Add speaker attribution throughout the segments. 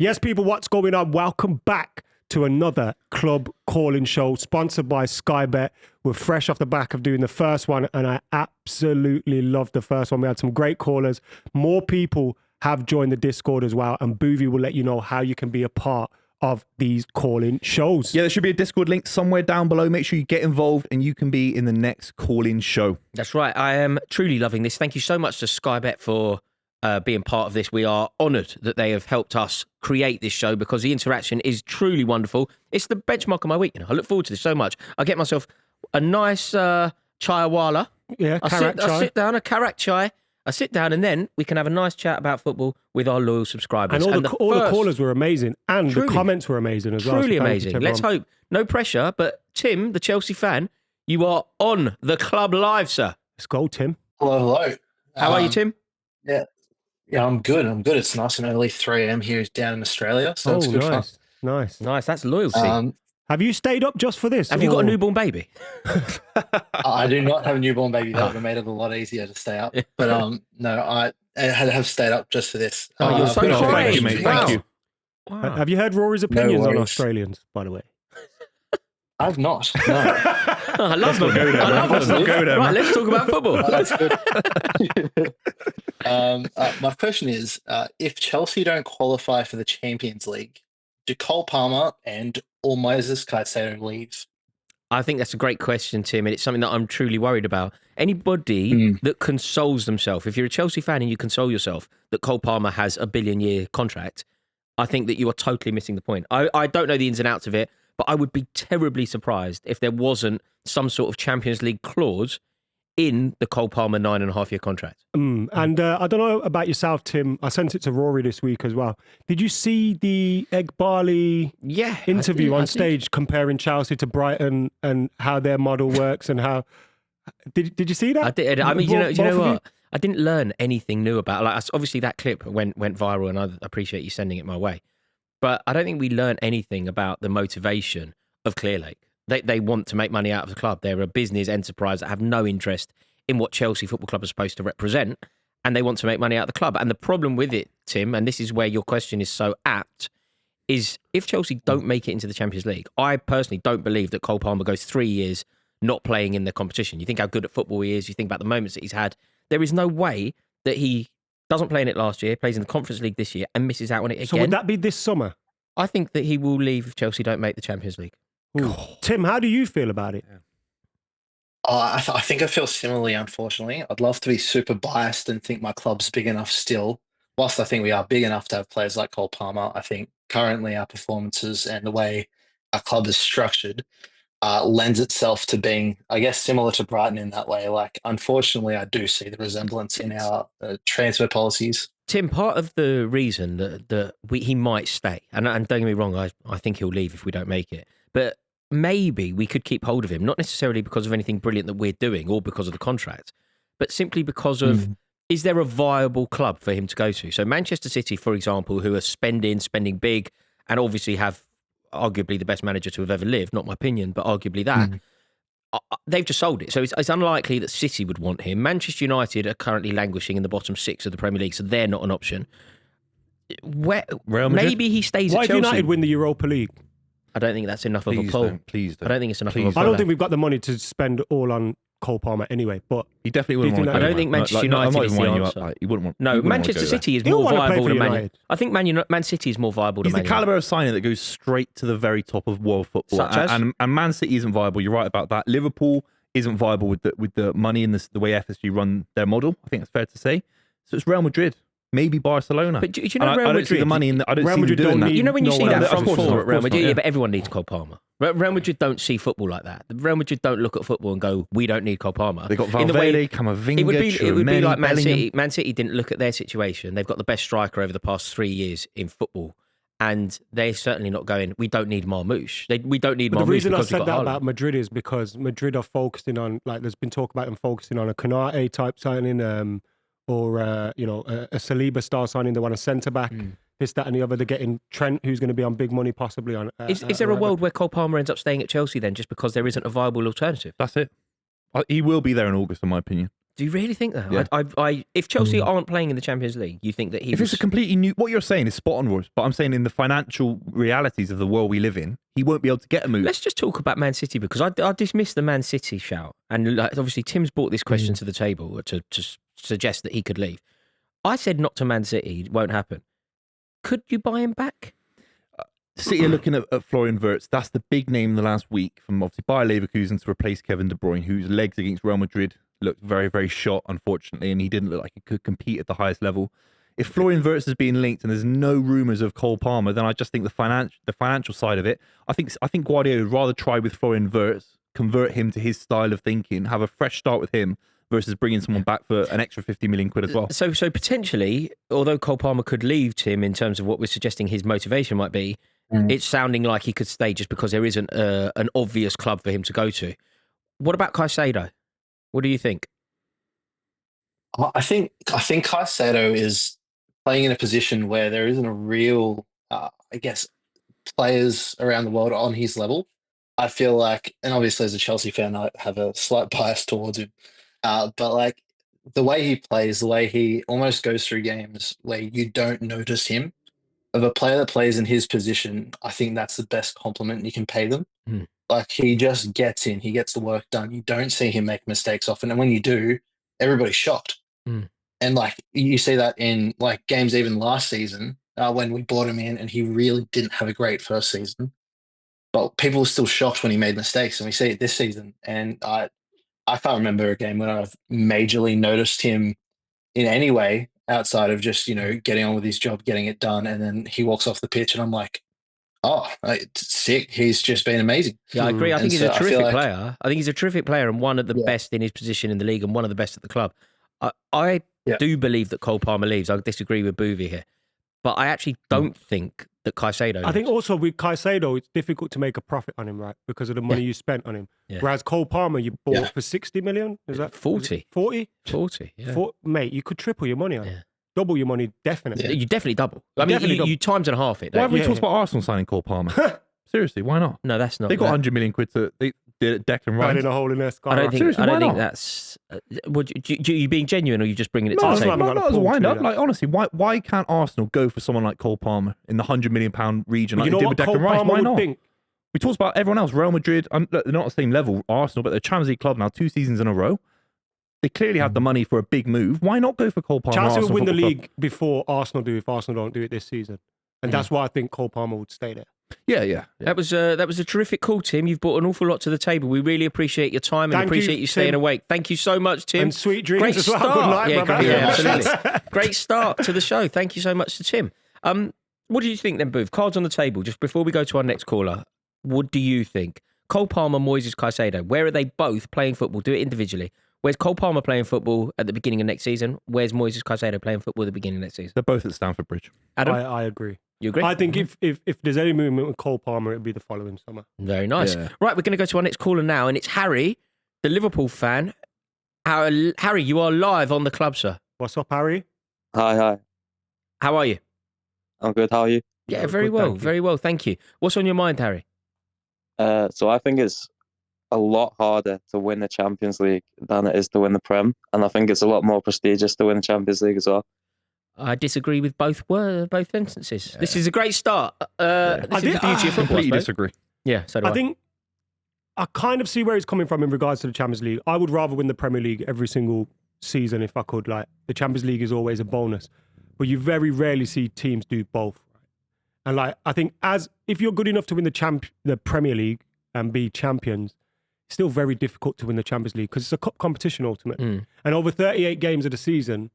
Speaker 1: Yes, people, what's going on? Welcome back to another club calling show sponsored by Sky Bet. We're fresh off the back of doing the first one, and I absolutely loved the first one. We had some great callers. More people have joined the Discord as well, and Buvey will let you know how you can be a part of these calling shows.
Speaker 2: Yeah, there should be a Discord link somewhere down below. Make sure you get involved and you can be in the next call-in show.
Speaker 3: That's right. I am truly loving this. Thank you so much to Sky Bet for being part of this. We are honoured that they have helped us create this show because the interaction is truly wonderful. It's the benchmark of my week. I look forward to this so much. I get myself a nice chaiwala.
Speaker 1: Yeah,
Speaker 3: I sit down, a karak chai. I sit down and then we can have a nice chat about football with our loyal subscribers.
Speaker 1: And all the callers were amazing, and the comments were amazing as well.
Speaker 3: Truly amazing. Let's hope. No pressure, but Tim, the Chelsea fan, you are on the club live, sir.
Speaker 1: Let's go, Tim.
Speaker 4: Hello.
Speaker 3: How are you, Tim?
Speaker 4: Yeah, I'm good. It's nice and early 3 a.m. here down in Australia, so it's good fun.
Speaker 1: Nice.
Speaker 3: That's loyalty.
Speaker 1: Have you stayed up just for this?
Speaker 3: Have you got a newborn baby?
Speaker 4: I do not have a newborn baby. That would have made it a lot easier to stay up. But no, I have stayed up just for this.
Speaker 3: Oh, you're so
Speaker 2: Thank
Speaker 3: kind.
Speaker 2: you, mate. Thank you.
Speaker 3: Wow.
Speaker 1: Have you heard Rory's opinions on
Speaker 4: worries.
Speaker 1: Australians, by the way?
Speaker 4: I've not. No.
Speaker 3: I love them.
Speaker 2: Let's not go there,
Speaker 3: Right,
Speaker 2: man.
Speaker 3: let's talk about football.
Speaker 4: That's good. My question is, if Chelsea don't qualify for the Champions League, do Cole Palmer or Moses Caicedo leave?
Speaker 3: I think that's a great question, Tim, and it's something that I'm truly worried about. Anybody that consoles themselves, if you're a Chelsea fan and you console yourself that Cole Palmer has a billion-year contract, I think that you are totally missing the point. I don't know the ins and outs of it, but I would be terribly surprised if there wasn't some sort of Champions League clause in the Cole Palmer 9.5-year contract.
Speaker 1: And I don't know about yourself, Tim. I sent it to Rory this week as well. Did you see the Egg Barley interview on stage comparing Chelsea to Brighton and how their model works and how... Did you see that?
Speaker 3: I did. I mean, you know what? I didn't learn anything new about it. Obviously, that clip went viral, and I appreciate you sending it my way. But I don't think we learned anything about the motivation of Clearlake. They want to make money out of the club. They're a business enterprise that have no interest in what Chelsea Football Club is supposed to represent, and they want to make money out of the club. And the problem with it, Tim, and this is where your question is so apt, is if Chelsea don't make it into the Champions League, I personally don't believe that Cole Palmer goes 3 years not playing in the competition. You think how good at football he is, you think about the moments that he's had. There is no way that he doesn't play in it last year, plays in the Conference League this year, and misses out on it again.
Speaker 1: So would that be this summer?
Speaker 3: I think that he will leave if Chelsea don't make the Champions League.
Speaker 1: Tim, how do you feel about it?
Speaker 4: I think I feel similarly, unfortunately. I'd love to be super biased and think my club's big enough still. Whilst I think we are big enough to have players like Cole Palmer, I think currently our performances and the way our club is structured lends itself to being, I guess, similar to Brighton in that way. Like, unfortunately, I do see the resemblance in our transfer policies.
Speaker 3: Tim, part of the reason that he might stay, and don't get me wrong, I think he'll leave if we don't make it, but maybe we could keep hold of him, not necessarily because of anything brilliant that we're doing or because of the contract, but simply because of, is there a viable club for him to go to? So Manchester City, for example, who are spending big, and obviously have arguably the best manager to have ever lived, not my opinion, but arguably that, they've just sold it. So it's unlikely that City would want him. Manchester United are currently languishing in the bottom 6 of the Premier League, so they're not an option. Maybe he stays at Chelsea.
Speaker 1: Why if United win the Europa League?
Speaker 3: I don't think that's enough of a pull.
Speaker 2: Please don't.
Speaker 3: I don't think it's enough of a pull.
Speaker 1: I don't think we've got the money to spend all on Cole Palmer anyway, but
Speaker 2: he definitely wouldn't want to.
Speaker 3: I don't think Manchester United is the answer.
Speaker 2: He wouldn't want.
Speaker 3: No, Manchester City is more viable than Man United. I think Man City is more viable than Man United.
Speaker 2: He's the caliber of signing that goes straight to the very top of world football.
Speaker 3: Such as?
Speaker 2: And Man City isn't viable. You're right about that. Liverpool isn't viable with the money and the way FSG run their model. I think it's fair to say. So it's Real Madrid. Maybe Barcelona.
Speaker 3: But do you know Real
Speaker 2: I don't see the money in the, I don't
Speaker 1: Real
Speaker 2: see
Speaker 1: Madrid
Speaker 2: them doing
Speaker 1: don't
Speaker 2: that.
Speaker 3: You know when you see that front four at Real Madrid,
Speaker 2: not, yeah.
Speaker 3: but everyone needs Cole Palmer. Real Madrid don't see football like that. Real Madrid don't look at football and go, we don't need Cole Palmer.
Speaker 2: They got Valverde, Camavinga,
Speaker 3: it would be like Man
Speaker 2: Bellingham.
Speaker 3: City. Man City didn't look at their situation. They've got the best striker over the past 3 years in football. And they're certainly not going, we don't need Marmoush. We don't need Marmoush.
Speaker 1: The reason I
Speaker 3: because
Speaker 1: said
Speaker 3: we've
Speaker 1: that
Speaker 3: got
Speaker 1: about Madrid is because Madrid are focusing on, like, there's been talk about them focusing on a Konate type signing, or a Saliba style signing. They want a centre back, this, that, and the other. They're getting Trent, who's going to be on big money, possibly on.
Speaker 3: Is there a world where Cole Palmer ends up staying at Chelsea then, just because there isn't a viable alternative?
Speaker 2: That's it. He will be there in August, in my opinion.
Speaker 3: Do you really think that?
Speaker 2: Yeah.
Speaker 3: If Chelsea aren't playing in the Champions League, you think that
Speaker 2: If it's a completely new, what you're saying is spot on, Royce, but I'm saying in the financial realities of the world we live in, he won't be able to get a move.
Speaker 3: Let's just talk about Man City, because I dismissed the Man City shout, and like, obviously Tim's brought this question to the table to suggest that he could leave. I said not to Man City, it won't happen. Could you buy him back?
Speaker 2: City are looking at Florian Wirtz. That's the big name in the last week from obviously Bayer Leverkusen to replace Kevin De Bruyne, whose legs against Real Madrid looked very, very shot, unfortunately, and he didn't look like he could compete at the highest level. If Florian Wirtz is being linked and there's no rumours of Cole Palmer, then I just think the financial side of it, I think Guardiola would rather try with Florian Wirtz, convert him to his style of thinking, have a fresh start with him, versus bringing someone back for an extra 50 million quid as well.
Speaker 3: So potentially, although Cole Palmer could leave, Tim, in terms of what we're suggesting his motivation might be, it's sounding like he could stay just because there isn't an obvious club for him to go to. What about Caicedo? What do you think?
Speaker 4: I think Caicedo is playing in a position where there isn't a real, players around the world on his level. I feel like, and obviously as a Chelsea fan, I have a slight bias towards him. But like the way he plays, the way he almost goes through games where you don't notice him, of a player that plays in his position, I think that's the best compliment you can pay them. Like he just gets in, he gets the work done. You don't see him make mistakes often. And when you do, everybody's shocked. And like you see that in like games even last season when we brought him in and he really didn't have a great first season. But people were still shocked when he made mistakes. And we see it this season. And I can't remember a game when I've majorly noticed him in any way outside of just, getting on with his job, getting it done. And then he walks off the pitch and I'm like, oh, it's sick. He's just been amazing.
Speaker 3: Yeah, I agree. I think he's a terrific player. I think he's a terrific player and one of the best in his position in the league and one of the best at the club. I do believe that Cole Palmer leaves. I disagree with Buvey here. But I actually don't think that Caicedo leaves.
Speaker 1: I think also with Caicedo, it's difficult to make a profit on him, right? Because of the money you spent on him. Yeah. Whereas Cole Palmer, you bought for 60 million. Is that
Speaker 3: 40?
Speaker 1: 40?
Speaker 3: 40, yeah.
Speaker 1: Mate, you could triple your money on him. Double your money, definitely.
Speaker 3: Yeah. You definitely double. I mean, you times and a half it.
Speaker 2: Why have we talked about Arsenal signing Cole Palmer? Seriously, why not?
Speaker 3: No, that's not.
Speaker 2: They got 100 million quid to Declan Rice.
Speaker 1: In a hole in their sky.
Speaker 3: I don't think.
Speaker 2: Seriously,
Speaker 3: I don't
Speaker 2: why
Speaker 3: think
Speaker 2: not?
Speaker 3: that's. You being genuine, or you just bringing it to the table?
Speaker 2: No, as a wind up. Like honestly, why can't Arsenal go for someone like Cole Palmer in the £100 million region like they did with Declan Rice? Why not? We talked about everyone else. Real Madrid, they're not the same level. Arsenal, but they're a Champions League club now, 2 seasons in a row. They clearly have the money for a big move. Why not go for Cole Palmer?
Speaker 1: Chelsea will win the league before Arsenal do if Arsenal don't do it this season. And that's why I think Cole Palmer would stay there.
Speaker 2: Yeah.
Speaker 3: That was a terrific call, Tim. You've brought an awful lot to the table. We really appreciate your time and appreciate you staying awake. Thank you so much, Tim.
Speaker 1: And sweet dreams
Speaker 3: Great
Speaker 1: as well.
Speaker 3: Start.
Speaker 1: Good night, brother.
Speaker 3: Yeah, absolutely. Great start to the show. Thank you so much to Tim. What do you think then, Booth? Cards on the table. Just before we go to our next caller, what do you think? Cole Palmer, Moises Caicedo. Where are they both playing football? Do it individually. Where's Cole Palmer playing football at the beginning of next season? Where's Moises Caicedo playing football at the beginning of next season?
Speaker 2: They're both at Stamford Bridge.
Speaker 1: Adam? I agree.
Speaker 3: You agree?
Speaker 1: I think if there's any movement with Cole Palmer, it'd be the following summer.
Speaker 3: Very nice.
Speaker 2: Yeah.
Speaker 3: Right, we're going to go to our next caller now, and it's Harry, the Liverpool fan. Harry, you are live on the club, sir.
Speaker 1: What's up, Harry?
Speaker 5: Hi.
Speaker 3: How are you?
Speaker 5: I'm good. How are you?
Speaker 3: Yeah, very well. Very well, thank you. What's on your mind, Harry?
Speaker 5: So I think it's a lot harder to win the Champions League than it is to win the Prem, and I think it's a lot more prestigious to win the Champions League as well.
Speaker 3: I disagree with both sentences. Yeah. This is a great start. This is the beauty of football. I
Speaker 2: completely disagree.
Speaker 3: Yeah, so do I.
Speaker 1: I think I kind of see where he's coming from in regards to the Champions League. I would rather win the Premier League every single season if I could. Like the Champions League is always a bonus, but you very rarely see teams do both. And like I think if you're good enough to win the Premier League and be champions, it's still very difficult to win the Champions League because it's a cup competition ultimately. And over 38 games of the season,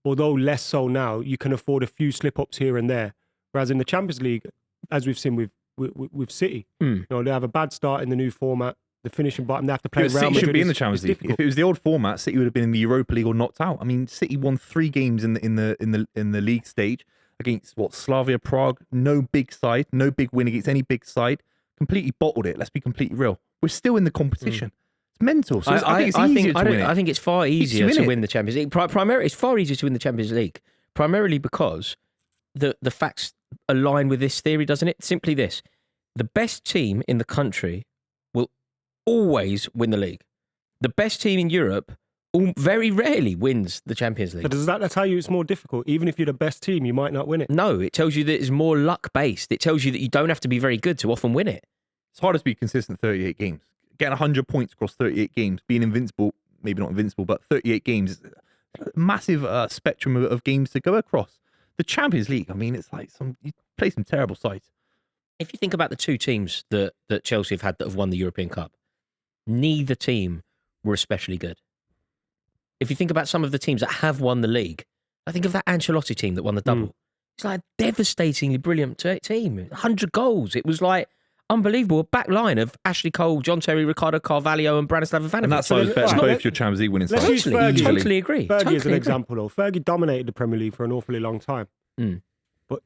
Speaker 1: although less so now, you can afford a few slip-ups here and there. Whereas in the Champions League, as we've seen with City, they have a bad start in the new format. The finishing bottom, they have to play Real Madrid.
Speaker 2: City should be in the Champions League. If it was the old format, City would have been in the Europa League or knocked out. I mean, City won 3 games in the league stage against Slavia Prague. No big side, no big win against any big side. Completely bottled it. Let's be completely real. We're still in the competition. It's mental. So I think it's easier to win it.
Speaker 3: I think it's far easier to win the Champions League. Primarily, it's far easier to win the Champions League. Primarily because the facts align with this theory, doesn't it? Simply this: the best team in the country will always win the league. The best team in Europe very rarely wins the Champions
Speaker 1: So
Speaker 3: League.
Speaker 1: does that tell you it's more difficult? Even if you're the best team, you might not win it.
Speaker 3: No, it tells you that it's more luck-based. It tells you that you don't have to be very good to often win it.
Speaker 2: It's hard to be consistent 38 games. Getting 100 points across 38 games, being invincible, maybe not invincible, but 38 games is a massive spectrum of games to go across. The Champions League, I mean, it's like you play some terrible sides.
Speaker 3: If you think about the two teams that Chelsea have had that have won the European Cup, neither team were especially good. If you think about some of the teams that have won the league, I think of that Ancelotti team that won the double. It's like a devastatingly brilliant team. 100 goals. It was like unbelievable. A back line of Ashley Cole, John Terry, Ricardo Carvalho and Branislav Ivanovic.
Speaker 2: And that's why it's better than both your Champions League winning sides.
Speaker 1: Let's use Fergie.
Speaker 3: Totally agree.
Speaker 1: Fergie
Speaker 3: Totally
Speaker 1: is an
Speaker 3: agree.
Speaker 1: example, though. Fergie dominated the Premier League for an awfully long time. But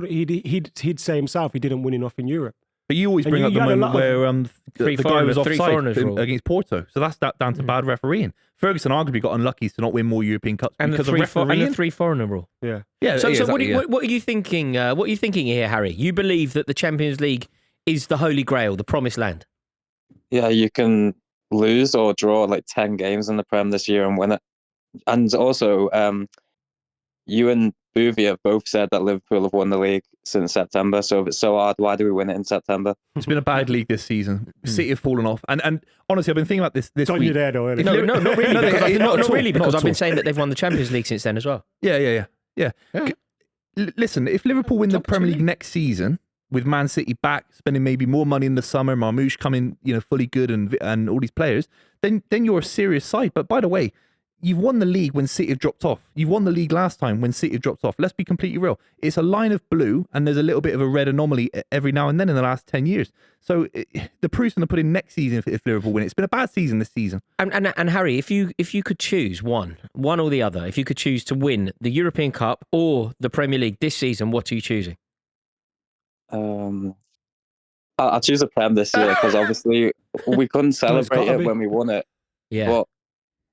Speaker 1: he'd say himself he didn't win enough in Europe.
Speaker 2: But you always
Speaker 1: And
Speaker 2: bring
Speaker 1: you
Speaker 2: up the
Speaker 1: had a
Speaker 2: moment
Speaker 1: lot
Speaker 2: where
Speaker 3: Three
Speaker 2: the guy was
Speaker 3: foreigners- three foreigners
Speaker 2: offside
Speaker 3: rule.
Speaker 2: against Porto. So that's down to bad refereeing. Ferguson arguably got unlucky to not win more European Cups
Speaker 3: And
Speaker 2: because
Speaker 3: the
Speaker 2: of
Speaker 3: three
Speaker 2: refereeing.
Speaker 3: foreigner rule.
Speaker 1: Yeah.
Speaker 2: Yeah,
Speaker 3: So,
Speaker 2: yeah,
Speaker 3: so what,
Speaker 2: exactly, yeah.
Speaker 3: what are you thinking? What are you thinking here, Harry? You believe that the Champions League is the Holy Grail, the promised land?
Speaker 5: Yeah, you can lose or draw like 10 games in the Prem this year and win it. And also, you and Buvey have both said that Liverpool have won the league since September. So if it's so hard, why do we win it in September?
Speaker 2: It's been a bad league this season. City have fallen off. And honestly, I've been thinking about this
Speaker 1: It's on
Speaker 2: week.
Speaker 1: you there, though, isn't it?
Speaker 3: No, not really.
Speaker 2: No,
Speaker 3: Because
Speaker 2: not
Speaker 3: not
Speaker 2: at all,
Speaker 3: really,
Speaker 2: not
Speaker 3: because
Speaker 2: at
Speaker 3: I've been
Speaker 2: all.
Speaker 3: saying that they've won the Champions League since then as well.
Speaker 2: Yeah. Listen, if Liverpool win the Premier League next season with Man City back, spending maybe more money in the summer, Marmoush coming, fully good and all these players, then you're a serious side. But by the way, you've won the league when City have dropped off. You've won the league last time when City have dropped off. Let's be completely real. It's a line of blue, and there's a little bit of a red anomaly every now and then in the last 10 years. So the proof's going to put in next season if Liverpool win. It's been a bad season this season.
Speaker 3: And Harry, if you could choose one or the other, if you could choose to win the European Cup or the Premier League this season, what are you choosing?
Speaker 5: I'll choose a Prem this year because obviously we couldn't celebrate
Speaker 1: gotta
Speaker 5: it
Speaker 1: be.
Speaker 5: when we won it.
Speaker 3: Yeah.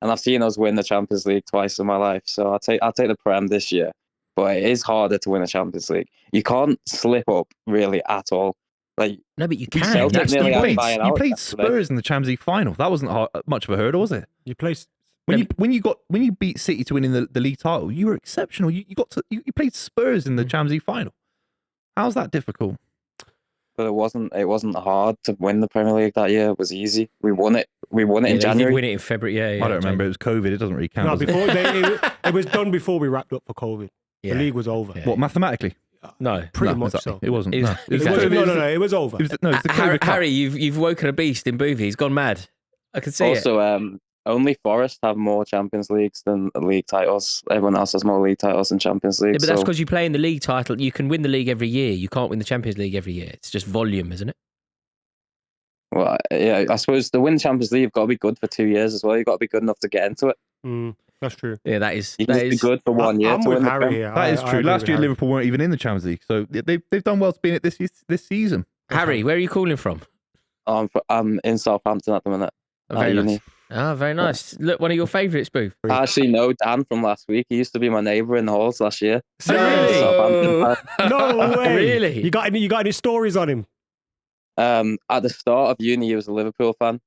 Speaker 5: And I've seen us win the Champions League twice in my life, so I'll take the Prem this year. But it is harder to win a Champions League. You can't slip up really at all. Like
Speaker 3: No, but you
Speaker 5: We
Speaker 3: can.
Speaker 5: Celtic
Speaker 3: That's the
Speaker 5: nearly had
Speaker 3: point.
Speaker 5: Bayern
Speaker 2: You
Speaker 5: out
Speaker 2: played
Speaker 5: yesterday.
Speaker 2: Spurs in the Champions League final. That wasn't much of a hurdle, was it?
Speaker 1: You place.
Speaker 2: When you beat City to win in the league title, you were exceptional. You played Spurs in the Champions League final. How's that difficult?
Speaker 5: But it wasn't hard to win the Premier League that year. It was easy. We won it. We won it
Speaker 3: Yeah,
Speaker 5: in
Speaker 3: they did
Speaker 5: January.
Speaker 3: win it in February. Yeah,
Speaker 2: I don't remember. It was COVID. It doesn't really count.
Speaker 1: No,
Speaker 2: does it?
Speaker 1: before it was done before we wrapped up for COVID.
Speaker 3: Yeah.
Speaker 1: The league was over.
Speaker 3: Yeah.
Speaker 2: What, mathematically?
Speaker 3: No.
Speaker 1: Pretty
Speaker 2: No,
Speaker 1: much
Speaker 2: exactly.
Speaker 1: so.
Speaker 2: It wasn't.
Speaker 3: It was-
Speaker 2: No. It was
Speaker 3: exactly.
Speaker 1: No, it was over.
Speaker 2: It was the COVID Cup.
Speaker 3: Harry, you've woken a beast in Buvey. He's gone mad. I can see it.
Speaker 5: Also, only Forest have more Champions Leagues than league titles. Everyone else has more league titles than Champions League.
Speaker 3: Yeah, but that's because you play in the league title. You can win the league every year. You can't win the Champions League every year. It's just volume, isn't it?
Speaker 5: Well, yeah, I suppose to win Champions League, you've got to be good for 2 years as well. You've got to be good enough to get into it.
Speaker 1: That's true.
Speaker 3: Yeah, that is.
Speaker 5: You can
Speaker 3: That
Speaker 5: just be
Speaker 3: is
Speaker 5: good for 1 year
Speaker 1: I'm
Speaker 5: to
Speaker 1: with
Speaker 5: win the
Speaker 1: Harry
Speaker 5: Prem.
Speaker 1: here.
Speaker 2: That is
Speaker 1: I
Speaker 2: true.
Speaker 1: agree
Speaker 2: Last
Speaker 1: with
Speaker 2: year,
Speaker 1: Harry.
Speaker 2: Liverpool weren't even in the Champions League, so they've done well to be in it this season.
Speaker 3: Harry, where are you calling from?
Speaker 5: I'm in Southampton at the minute.
Speaker 3: Oh, very
Speaker 5: at uni.
Speaker 3: nice. Oh, very nice. Look, one of your favourites, Boo.
Speaker 5: I actually know Dan from last week. He used to be my neighbour in the halls last year.
Speaker 3: Oh, really?
Speaker 5: Southampton.
Speaker 1: No way.
Speaker 3: Really?
Speaker 1: You got any stories on him?
Speaker 5: At the start of uni, he was a Liverpool fan.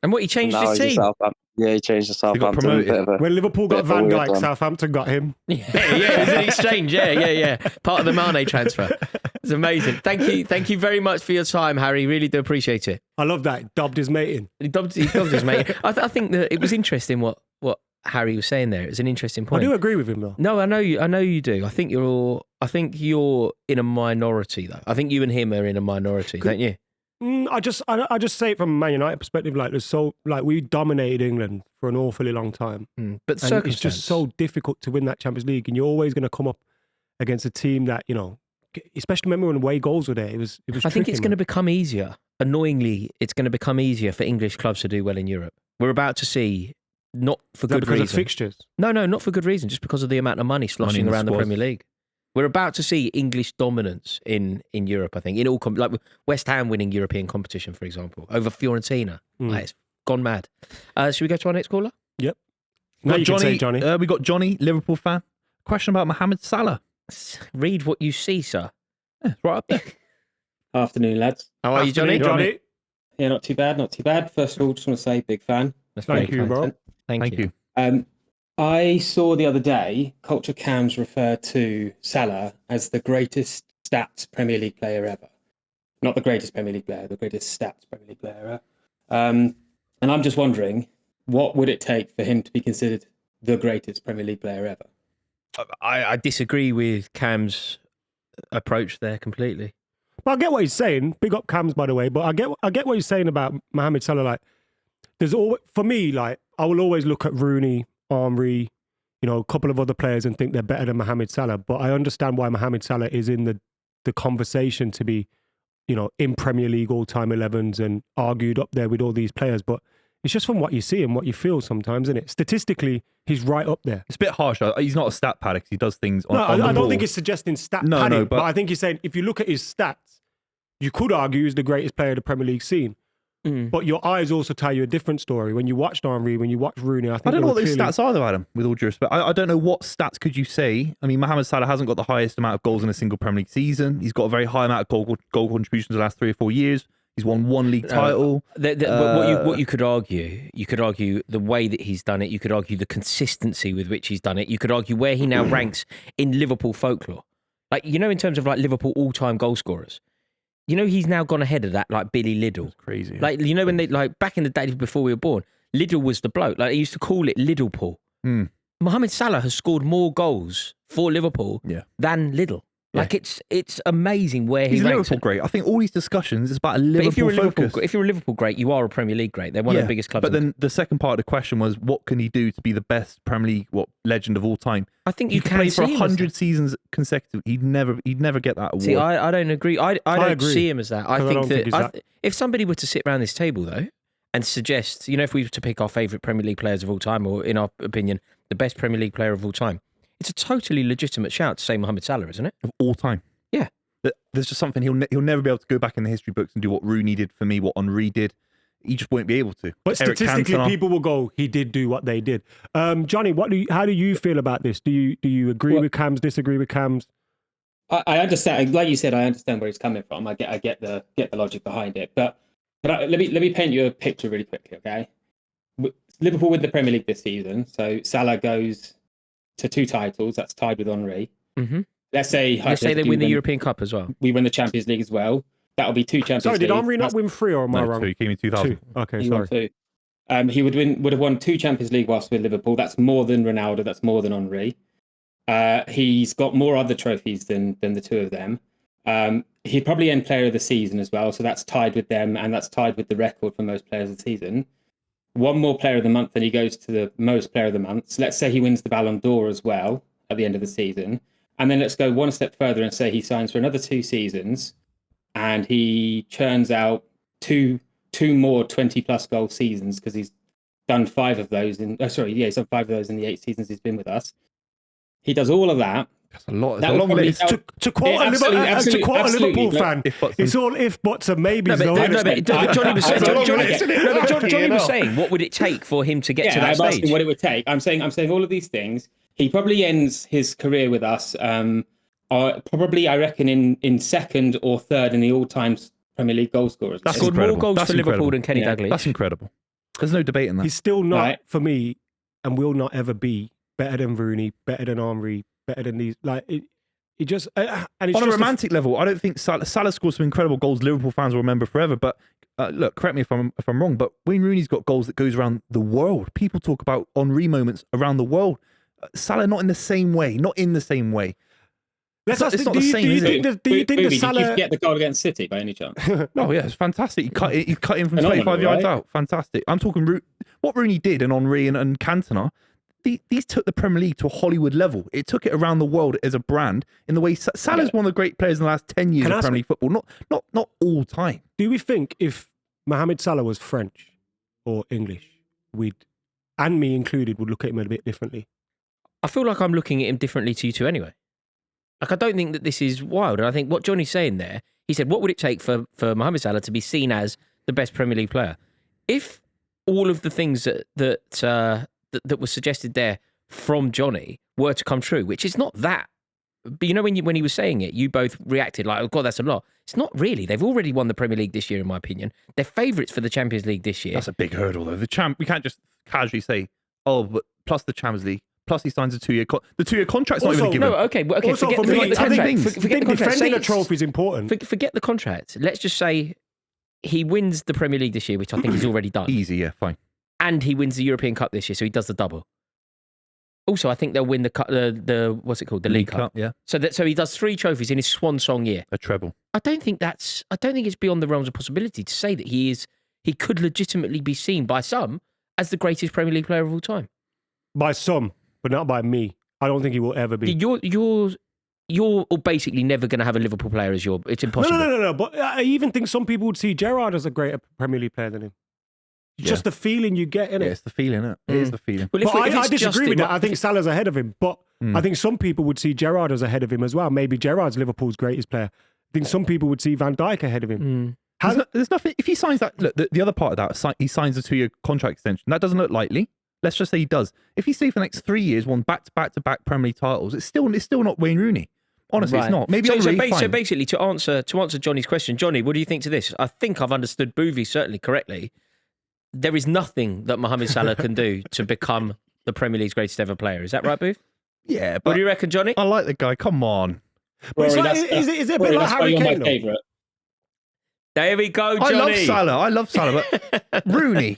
Speaker 3: And what, he changed
Speaker 5: Now
Speaker 3: his
Speaker 5: he's a
Speaker 3: team?
Speaker 5: Southampton. Yeah, he changed to
Speaker 2: got
Speaker 5: Southampton.
Speaker 2: promoted.
Speaker 5: Bit of a-
Speaker 1: When Liverpool got
Speaker 5: Bit of a
Speaker 1: Van
Speaker 5: weird
Speaker 1: Dijk,
Speaker 5: one.
Speaker 1: Southampton got him.
Speaker 3: Yeah, it was an exchange. Yeah. Part of the Mane transfer. It's amazing. Thank you very much for your time, Harry. Really do appreciate it.
Speaker 1: I love that. Dubbed his mate in.
Speaker 3: He dubbed his mate. I think that it was interesting what Harry was saying there. It was an interesting
Speaker 1: I
Speaker 3: point.
Speaker 1: do agree with him though.
Speaker 3: No, I know you do. I think you're in a minority though. I think you and him are in a minority, don't you?
Speaker 1: I just say it from a Man United perspective. We dominated England for an awfully long time,
Speaker 3: But
Speaker 1: and it's
Speaker 3: circumstance.
Speaker 1: just so difficult to win that Champions League, and you're always going to come up against a team that especially remember when away goals were there. It was.
Speaker 3: I think it's going to become easier. Annoyingly, it's going to become easier for English clubs to do well in Europe. We're about to see, not for good
Speaker 1: because
Speaker 3: reason.
Speaker 1: of fixtures.
Speaker 3: No, not for good reason. Just because of the amount of money sloshing
Speaker 2: in the
Speaker 3: around the
Speaker 2: squads.
Speaker 3: Premier League. We're about to see English dominance in Europe. I think in all like West Ham winning European competition, for example, over Fiorentina. Like, it's gone mad. Should we go to our next caller?
Speaker 1: Yep. Now you can say Johnny.
Speaker 2: We got Johnny, Liverpool fan. Question about Mohamed Salah.
Speaker 3: Read what you see, sir.
Speaker 2: Yeah, it's right up there.
Speaker 6: Afternoon, lads.
Speaker 3: How are you, Johnny?
Speaker 1: Johnny.
Speaker 6: Yeah, not too bad, not too bad. First of all, just want to say big fan.
Speaker 3: That's
Speaker 1: Thank
Speaker 3: very
Speaker 1: you,
Speaker 3: kind.
Speaker 1: bro.
Speaker 3: Thank you.
Speaker 6: I saw the other day Culture Cams refer to Salah as the greatest stats Premier League player ever. Not the greatest Premier League player, the greatest stats Premier League player ever. And I'm just wondering, what would it take for him to be considered the greatest Premier League player ever?
Speaker 3: I disagree with Cam's approach there completely.
Speaker 1: But I get what he's saying. Big up Cams, by the way. But I get what he's saying about Mohamed Salah. Like, there's always, for me, like, I will always look at Rooney, Henry, a couple of other players and think they're better than Mohamed Salah. But I understand why Mohamed Salah is in the conversation to be, in Premier League all-time 11s and argued up there with all these players. But it's just from what you see and what you feel sometimes, isn't it? Statistically, he's right up there.
Speaker 2: It's a bit harsh. He's not a stat pad because he does things on,
Speaker 1: no,
Speaker 2: on the
Speaker 1: I don't
Speaker 2: ball.
Speaker 1: think he's suggesting stat
Speaker 2: No,
Speaker 1: padding,
Speaker 2: no,
Speaker 1: but I think he's saying if you look at his stats, you could argue he's the greatest player the Premier League's seen. But your eyes also tell you a different story. When you watched Henry, when you watched Rooney, I
Speaker 2: don't know what those
Speaker 1: clearly...
Speaker 2: stats are, though, Adam, with all due respect. I don't know what stats could you say. I mean, Mohamed Salah hasn't got the highest amount of goals in a single Premier League season. He's got a very high amount of goal contributions the last 3 or 4 years. He's won 1 league title.
Speaker 3: But what you could argue, the way that he's done it. You could argue the consistency with which he's done it. You could argue where he now ranks in Liverpool folklore. Like, in terms of like Liverpool all-time goal scorers. He's now gone ahead of that, like Billy Liddell.
Speaker 2: That's crazy.
Speaker 3: Like, when they, like, back in the day before we were born, Liddell was the bloke. Like, they used to call it Liddlepool. Mohamed Salah has scored more goals for Liverpool than Liddell. Like, it's amazing where
Speaker 2: he's
Speaker 3: he ranks.
Speaker 2: Liverpool great. I think all these discussions is about a Liverpool focus.
Speaker 3: If you're a Liverpool great, you are a Premier League great. They're one of the biggest clubs.
Speaker 2: But then the second part of the question was, what can he do to be the best Premier League legend of all time?
Speaker 3: I think
Speaker 2: he
Speaker 3: you
Speaker 2: could
Speaker 3: can
Speaker 2: play for
Speaker 3: see
Speaker 2: 100 seasons consecutive. He'd never get that award.
Speaker 3: See, I don't agree. I don't
Speaker 1: agree,
Speaker 3: see him as that. I think if somebody were to sit around this table though and suggest, if we were to pick our favourite Premier League players of all time, or in our opinion, the best Premier League player of all time, it's a totally legitimate shout to say Mohamed Salah, isn't it?
Speaker 2: Of all time.
Speaker 3: Yeah.
Speaker 2: There's just something he'll never be able to go back in the history books and do what Rooney did for me, what Henry did. He just won't be able to.
Speaker 1: But statistically, people will go, he did do what they did. Johnny, how do you feel about this? Do you agree with Cams, disagree with Cams?
Speaker 6: I understand, like you said, I understand where he's coming from. I get the logic behind it. But let me paint you a picture really quickly, okay? Liverpool win the Premier League this season, so Salah goes to 2 titles. That's tied with Henry.
Speaker 3: Mm-hmm.
Speaker 6: Let's say
Speaker 3: they win the European Cup as well.
Speaker 6: We win the Champions League as well. That'll be 2 Champions League.
Speaker 1: Sorry, did Henry not win 3, or am I wrong?
Speaker 2: 2. He came in 2000.
Speaker 1: 2. Okay,
Speaker 6: He
Speaker 1: sorry.
Speaker 6: won 2. He would have won 2 Champions League whilst with Liverpool. That's more than Ronaldo. That's more than Henry. He's got more other trophies than the 2 of them. He'd probably end Player of the Season as well. So that's tied with them, and that's tied with the record for most Players of the Season. 1 more Player of the Month, and he goes to the most Player of the Month. So let's say he wins the Ballon d'Or as well at the end of the season. And then let's go one step further and say he signs for another 2 seasons, and he churns out two more 20-plus goal seasons, because he's done 5 of those. He's done 5 of those in the 8 seasons he's been with us. He does all of that.
Speaker 2: That's a lot.
Speaker 6: That
Speaker 2: a long list.
Speaker 1: To quote a Liverpool fan, it's all if, buts, and maybes.
Speaker 3: Johnny was saying, what would it take for him to get to that stage?
Speaker 6: Asking what it would take. I'm saying all of these things. He probably ends his career with us, probably, I reckon, in 2nd or 3rd in the all-time Premier League goal scorers.
Speaker 3: That's scored more goals for Liverpool than Kenny Dalglish.
Speaker 2: That's incredible. There's no debate in that.
Speaker 1: He's still not, for me, and will not ever be, better than Rooney, better than Henry, better than these. Like, it just... and it's
Speaker 2: on
Speaker 1: just
Speaker 2: a romantic level, I don't think Salah scored some incredible goals Liverpool fans will remember forever, but look, correct me if I'm wrong, but Wayne Rooney's got goals that goes around the world. People talk about Henry moments around the world. Salah not in the same way. It's not the same, is it?
Speaker 6: Do you think the Salah... Did you get the goal against City by any chance?
Speaker 2: Oh yeah, it's fantastic. He cut in from 25 yards out. Fantastic. I'm talking what Rooney did and Henry and Cantona. These took the Premier League to a Hollywood level. It took it around the world as a brand in the way Salah's one of the great players in the last 10 years of Premier League football. Not all time.
Speaker 1: Do we think if Mohamed Salah was French or English, and me included, would look at him a bit differently?
Speaker 3: I feel like I'm looking at him differently to you two anyway. Like, I don't think that this is wild. And I think what Johnny's saying there, he said, what would it take for Mohamed Salah to be seen as the best Premier League player? If all of the things that were suggested there from Johnny were to come true, which is not that. But when he was saying it, you both reacted like, oh God, that's a lot. It's not really. They've already won the Premier League this year, in my opinion. They're favourites for the Champions League this year.
Speaker 2: That's a big hurdle, though. We can't just casually say oh, but plus the Champions League, plus he signs a 2-year the 2-year contract's not even
Speaker 1: Also-
Speaker 2: given.
Speaker 3: No, okay, well, okay.
Speaker 1: Also,
Speaker 3: Forget
Speaker 1: for
Speaker 3: the
Speaker 1: me,
Speaker 3: contract.
Speaker 1: I think
Speaker 3: Forget the contract.
Speaker 1: defending
Speaker 3: Say
Speaker 1: a trophy is important.
Speaker 3: Forget the contract. Let's just say he wins the Premier League this year, which I think he's already done,
Speaker 2: Easy, yeah, fine.
Speaker 3: and he wins the European Cup this year, so he does the double. Also, I think they'll win the what's it called, the League Cup.
Speaker 2: Yeah,
Speaker 3: So he does 3 trophies in his swan song year.
Speaker 2: a treble.
Speaker 3: I don't think it's beyond the realms of possibility to say that he could legitimately be seen by some as the greatest Premier League player of all time.
Speaker 1: By some, but not by me. I don't think he will ever be.
Speaker 3: You're basically never going to have a Liverpool player as your. It's impossible.
Speaker 1: No. But I even think some people would see Gerrard as a greater Premier League player than him. Just the feeling you get in
Speaker 2: Yeah,
Speaker 1: it.
Speaker 2: it's the feeling, isn't it? It is the feeling.
Speaker 3: Well,
Speaker 1: But I disagree with that. I
Speaker 3: if
Speaker 1: think Salah's ahead of him. But I think some people would see Gerrard as ahead of him as well. Maybe Gerrard's Liverpool's greatest player. I think some people would see Van Dijk ahead of him.
Speaker 2: There's nothing. If he signs that, look, the other part of that, he signs a 2-year contract extension. That doesn't look likely. Let's just say he does. If he stays for the next 3 years, won back-to-back Premier League titles, it's still not Wayne Rooney. Honestly,
Speaker 3: Right.
Speaker 2: it's not. Maybe
Speaker 3: so
Speaker 2: fine.
Speaker 3: basically, to answer Johnny's question, Johnny, what do you think to this? I think I've understood Buvey certainly correctly. There is nothing that Mohamed Salah can do to become the Premier League's greatest ever player. Is that right, Booth?
Speaker 2: Yeah,
Speaker 3: What
Speaker 2: but
Speaker 3: do you reckon, Johnny?
Speaker 2: I like the guy. Come on.
Speaker 1: But it's
Speaker 6: Rory,
Speaker 1: like,
Speaker 6: that's-
Speaker 1: is it a bit
Speaker 6: Rory,
Speaker 1: like
Speaker 6: that's why
Speaker 1: Harry
Speaker 6: you're my
Speaker 1: Kane? though?
Speaker 6: favourite.
Speaker 3: There we go,
Speaker 2: I
Speaker 3: Johnny.
Speaker 2: love Salah, but Rooney.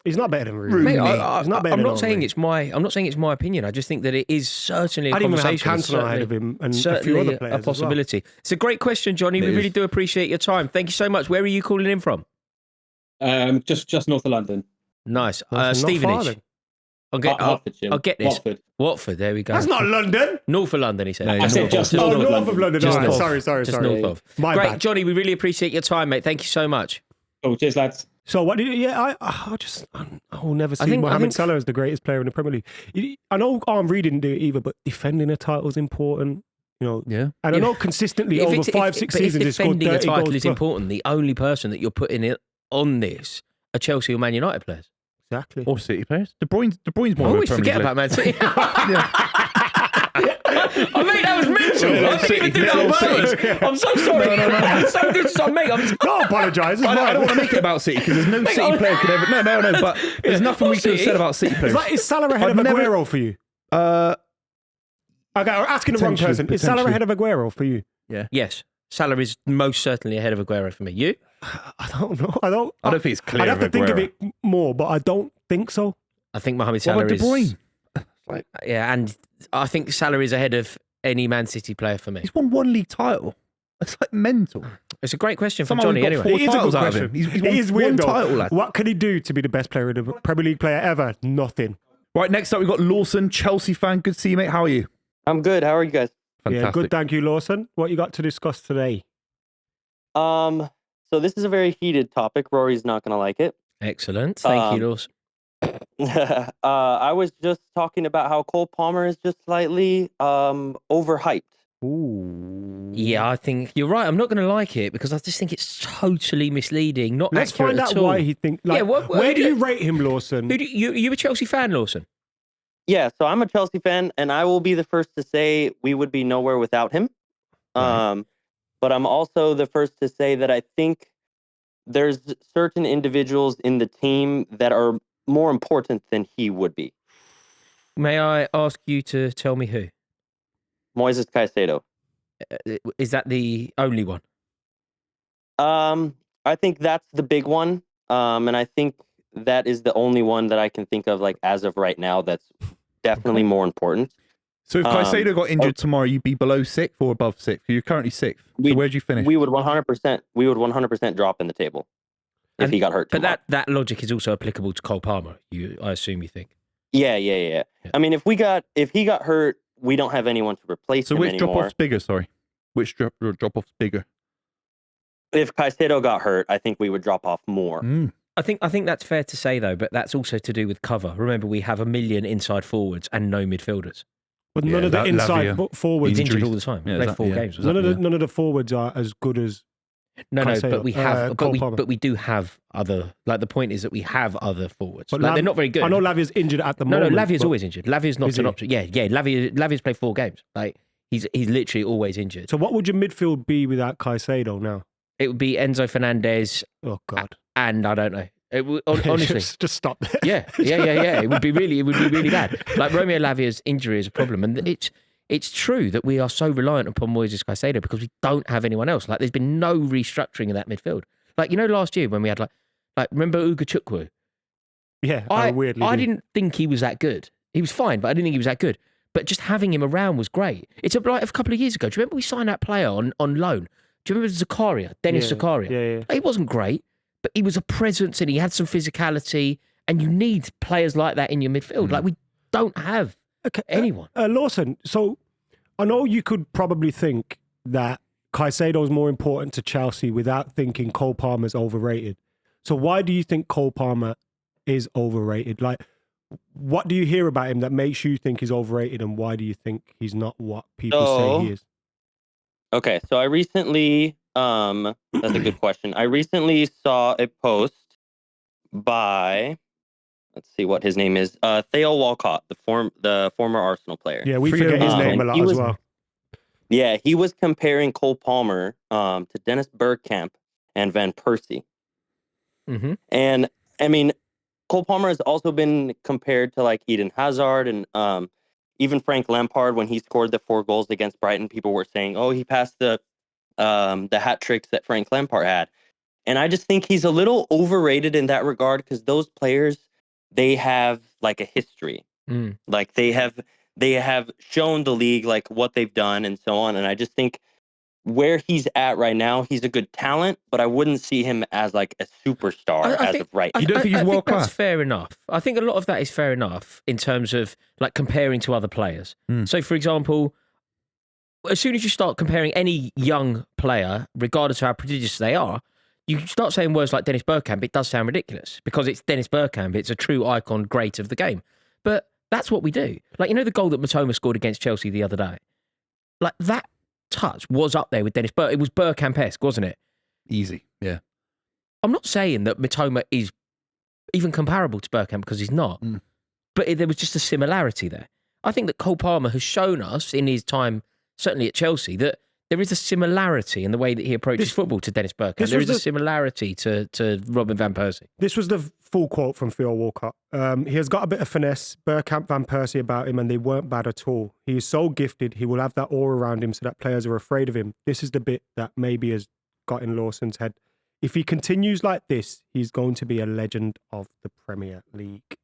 Speaker 1: He's not better than Rooney.
Speaker 3: Mate,
Speaker 2: Rooney.
Speaker 1: He's not better
Speaker 3: I'm
Speaker 1: than
Speaker 3: not saying
Speaker 1: Henry.
Speaker 3: I'm not saying it's my opinion. I just think that it is certainly a
Speaker 1: I didn't even have
Speaker 3: conversation.
Speaker 1: Cantona ahead of him and a few
Speaker 3: certainly
Speaker 1: other players
Speaker 3: a
Speaker 1: as well.
Speaker 3: possibility. It's a great question, Johnny.
Speaker 2: It
Speaker 3: We really
Speaker 2: is.
Speaker 3: do appreciate your time. Thank you so much. Where are you calling in from?
Speaker 6: Just north of London.
Speaker 3: Nice.
Speaker 1: That's not far
Speaker 3: Stevenage.
Speaker 1: then.
Speaker 6: Hertfordshire.
Speaker 3: I'll get this.
Speaker 6: Watford.
Speaker 3: Watford, there we go.
Speaker 1: That's not London.
Speaker 3: North of London, he said.
Speaker 2: No,
Speaker 6: I said just
Speaker 1: Oh,
Speaker 6: north of
Speaker 1: north of London.
Speaker 3: Just
Speaker 1: All right,
Speaker 3: north.
Speaker 1: sorry.
Speaker 3: Just north of.
Speaker 1: My
Speaker 3: Great,
Speaker 1: bad.
Speaker 3: Johnny, we really appreciate your time, mate. Thank you so much.
Speaker 6: Oh, cheers, lads.
Speaker 1: So what? I will never see Mohamed Salah as the greatest player in the Premier League. I know Henry didn't do it either, but defending a title is important. You know,
Speaker 2: Yeah.
Speaker 1: and I know consistently over 5-6 seasons,
Speaker 3: if
Speaker 1: he scored
Speaker 3: defending a
Speaker 1: 30
Speaker 3: title
Speaker 1: goals
Speaker 3: is
Speaker 1: plus.
Speaker 3: important, the only person that you're putting it on this are Chelsea or Man United players.
Speaker 1: Exactly.
Speaker 2: Or City players. De Bruyne's
Speaker 3: I
Speaker 2: more of a
Speaker 3: always
Speaker 2: Premier
Speaker 3: forget
Speaker 2: League
Speaker 3: about Man City.
Speaker 2: Yeah.
Speaker 3: I mean, that was mental. I didn't even do that on purpose. I'm so sorry. That's so good. So, mate,
Speaker 1: Don't apologise. It's
Speaker 2: I don't
Speaker 1: fine.
Speaker 2: want to make it about City because there's no City player could ever. No. But there's nothing we could have said about City players.
Speaker 1: Is Salah ahead
Speaker 2: I've
Speaker 1: of
Speaker 2: never-
Speaker 1: Aguero for you?
Speaker 2: Uh,
Speaker 1: Okay, I'm asking the wrong
Speaker 2: Potentially,
Speaker 1: person. Is Salah
Speaker 2: potentially.
Speaker 1: ahead of Aguero for you?
Speaker 3: yes, Salah is most certainly ahead of Aguero for me. You?
Speaker 1: I don't know. I don't
Speaker 2: think it's clear.
Speaker 1: I'd have to
Speaker 2: of
Speaker 1: think of
Speaker 2: Aguero.
Speaker 1: it more, but I don't think so.
Speaker 3: I think Mohamed
Speaker 2: What
Speaker 3: Salah
Speaker 2: about De
Speaker 3: is.
Speaker 2: Bruyne?
Speaker 3: Yeah, and I think Salah is ahead of any Man City player for me.
Speaker 2: He's won 1 league title. That's like mental.
Speaker 3: It's a great question for
Speaker 2: Someone
Speaker 3: Johnny.
Speaker 2: got
Speaker 3: Anyway,
Speaker 2: 4
Speaker 1: It is a
Speaker 2: titles
Speaker 1: good
Speaker 2: out of
Speaker 1: question.
Speaker 2: him. He's
Speaker 1: It
Speaker 2: won
Speaker 1: is weird
Speaker 2: one
Speaker 1: though.
Speaker 2: title, lad.
Speaker 1: What can he do to be the best player in the Premier League player ever? Nothing.
Speaker 2: Right, next up we've got Lawson, Chelsea fan. Good to see you, mate. How are you?
Speaker 7: I'm good. How are you guys?
Speaker 2: Fantastic.
Speaker 1: Yeah, good. Thank you, Lawson. What you got to discuss today?
Speaker 7: So this is a very heated topic. Rory's not gonna like it.
Speaker 3: excellent. Thank you, Lawson.
Speaker 7: I was just talking about how Cole Palmer is just slightly overhyped.
Speaker 1: Ooh.
Speaker 3: Yeah, I think you're right. I'm not going to like it because I just think it's totally misleading. Not
Speaker 1: Let's
Speaker 3: accurate
Speaker 1: find
Speaker 3: at
Speaker 1: out
Speaker 3: all.
Speaker 1: why he thinks. Like,
Speaker 3: Yeah,
Speaker 1: where
Speaker 3: who
Speaker 1: do you rate him, Lawson?
Speaker 3: Who do you a Chelsea fan, Lawson?
Speaker 7: Yeah, so I'm a Chelsea fan, and I will be the first to say we would be nowhere without him. But I'm also the first to say that I think there's certain individuals in the team that are more important than he would be.
Speaker 3: May I ask you to tell me who?
Speaker 7: Moises Caicedo.
Speaker 3: Is that the only one?
Speaker 7: I think that's the big one. And I think that is the only one that I can think of, like, as of right now, that's definitely more important.
Speaker 2: So if Caicedo got injured tomorrow, you'd be below 6th or above 6th? You're currently 6th. So where'd you finish?
Speaker 7: We would 100% drop in the table if he got hurt.
Speaker 3: But
Speaker 7: tomorrow.
Speaker 3: that logic is also applicable to Cole Palmer. I assume you think.
Speaker 7: Yeah. I mean, if he got hurt, we don't have anyone to replace
Speaker 2: So
Speaker 7: him
Speaker 2: which
Speaker 7: anymore.
Speaker 2: drop-off's bigger, sorry? Which drop-off's bigger?
Speaker 7: If Caicedo got hurt, I think we would drop off more.
Speaker 3: I think that's fair to say though, but that's also to do with cover. Remember, we have 1 million inside forwards and no midfielders.
Speaker 1: But
Speaker 2: Yeah,
Speaker 1: none of the
Speaker 2: that
Speaker 1: inside
Speaker 2: Lavia.
Speaker 1: forwards.
Speaker 3: He's injured
Speaker 2: Injuries.
Speaker 3: all the time.
Speaker 2: Yeah,
Speaker 3: Played
Speaker 2: that-
Speaker 3: 4
Speaker 2: yeah.
Speaker 3: games. Was
Speaker 1: None
Speaker 3: that?
Speaker 1: of the forwards are as good as.
Speaker 3: No,
Speaker 1: Caicedo,
Speaker 3: but we have,
Speaker 1: Cole Palmer.
Speaker 3: but we do have other. Like the point is that we have other forwards.
Speaker 1: But
Speaker 3: Like, they're not very good.
Speaker 1: I know Lavia's injured at the
Speaker 3: No,
Speaker 1: moment.
Speaker 3: Lavia's
Speaker 1: but-
Speaker 3: always injured. Lavia's not
Speaker 1: Is
Speaker 3: an
Speaker 1: he?
Speaker 3: option. Yeah. Lavia's played 4 games. Like he's literally always injured.
Speaker 1: So what would your midfield be without Caicedo now?
Speaker 3: It would be Enzo Fernandez
Speaker 1: Oh God.
Speaker 3: and I don't know. Honestly,
Speaker 1: just stop there.
Speaker 3: Yeah. It would be really bad. Like Romeo Lavia's injury is a problem, and it's true that we are so reliant upon Moises Caicedo because we don't have anyone else. Like there's been no restructuring of that midfield. Like last year when we had like remember Ugo Chukwu?
Speaker 1: Yeah,
Speaker 3: I
Speaker 1: weirdly
Speaker 3: didn't think he was that good. He was fine, but I didn't think he was that good. But just having him around was great. It's like a couple of years ago. Do you remember we signed that player on loan? Do you remember Zakaria, Dennis Zakaria?
Speaker 1: Yeah.
Speaker 3: He wasn't great, but he was a presence and he had some physicality. And you need players like that in your midfield. Like we don't have anyone.
Speaker 1: Lawson, so I know you could probably think that Caicedo is more important to Chelsea without thinking Cole Palmer's overrated. So why do you think Cole Palmer is overrated? Like, what do you hear about him that makes you think he's overrated, and why do you think he's not what people say he is?
Speaker 7: Okay, so I recently, that's a good question. I recently saw a post by, let's see what his name is, Theo Walcott, the former Arsenal player.
Speaker 1: Yeah, we forget his name a lot as well.
Speaker 7: Yeah, he was comparing Cole Palmer to Dennis Bergkamp and Van Persie.
Speaker 3: Mm-hmm.
Speaker 7: And I mean, Cole Palmer has also been compared to like Eden Hazard and even Frank Lampard when he scored the 4 goals against Brighton. People were saying, "Oh, he passed the hat tricks that Frank Lampard had." And I just think he's a little overrated in that regard because those players, they have like a history. Like they have shown the league like what they've done and so on. And I just think where he's at right now, he's a good talent, but I wouldn't see him as like a superstar of right now.
Speaker 2: You don't think he's world class?
Speaker 3: That's fair enough. I think a lot of that is fair enough in terms of like comparing to other players. So, for example, as soon as you start comparing any young player, regardless of how prodigious they are, you start saying words like Dennis Bergkamp. It does sound ridiculous because it's Dennis Bergkamp. It's a true icon, great of the game. But that's what we do. Like, the goal that Matoma scored against Chelsea the other day? Like, that touch was up there with Dennis Bergkamp. It was Bergkamp-esque, wasn't it?
Speaker 2: Easy, yeah.
Speaker 3: I'm not saying that Matoma is even comparable to Bergkamp because he's not. But there was just a similarity there. I think that Cole Palmer has shown us in his time, certainly at Chelsea, that there is a similarity in the way that he approaches football to Dennis Bergkamp. There is a similarity to Robin Van Persie.
Speaker 1: This was the full quote from Theo Walcott. He has got a bit of finesse, Bergkamp, Van Persie about him, and they weren't bad at all. He is so gifted, he will have that aura around him so that players are afraid of him. This is the bit that maybe has got in Lawson's head. If he continues like this, he's going to be a legend of the Premier League.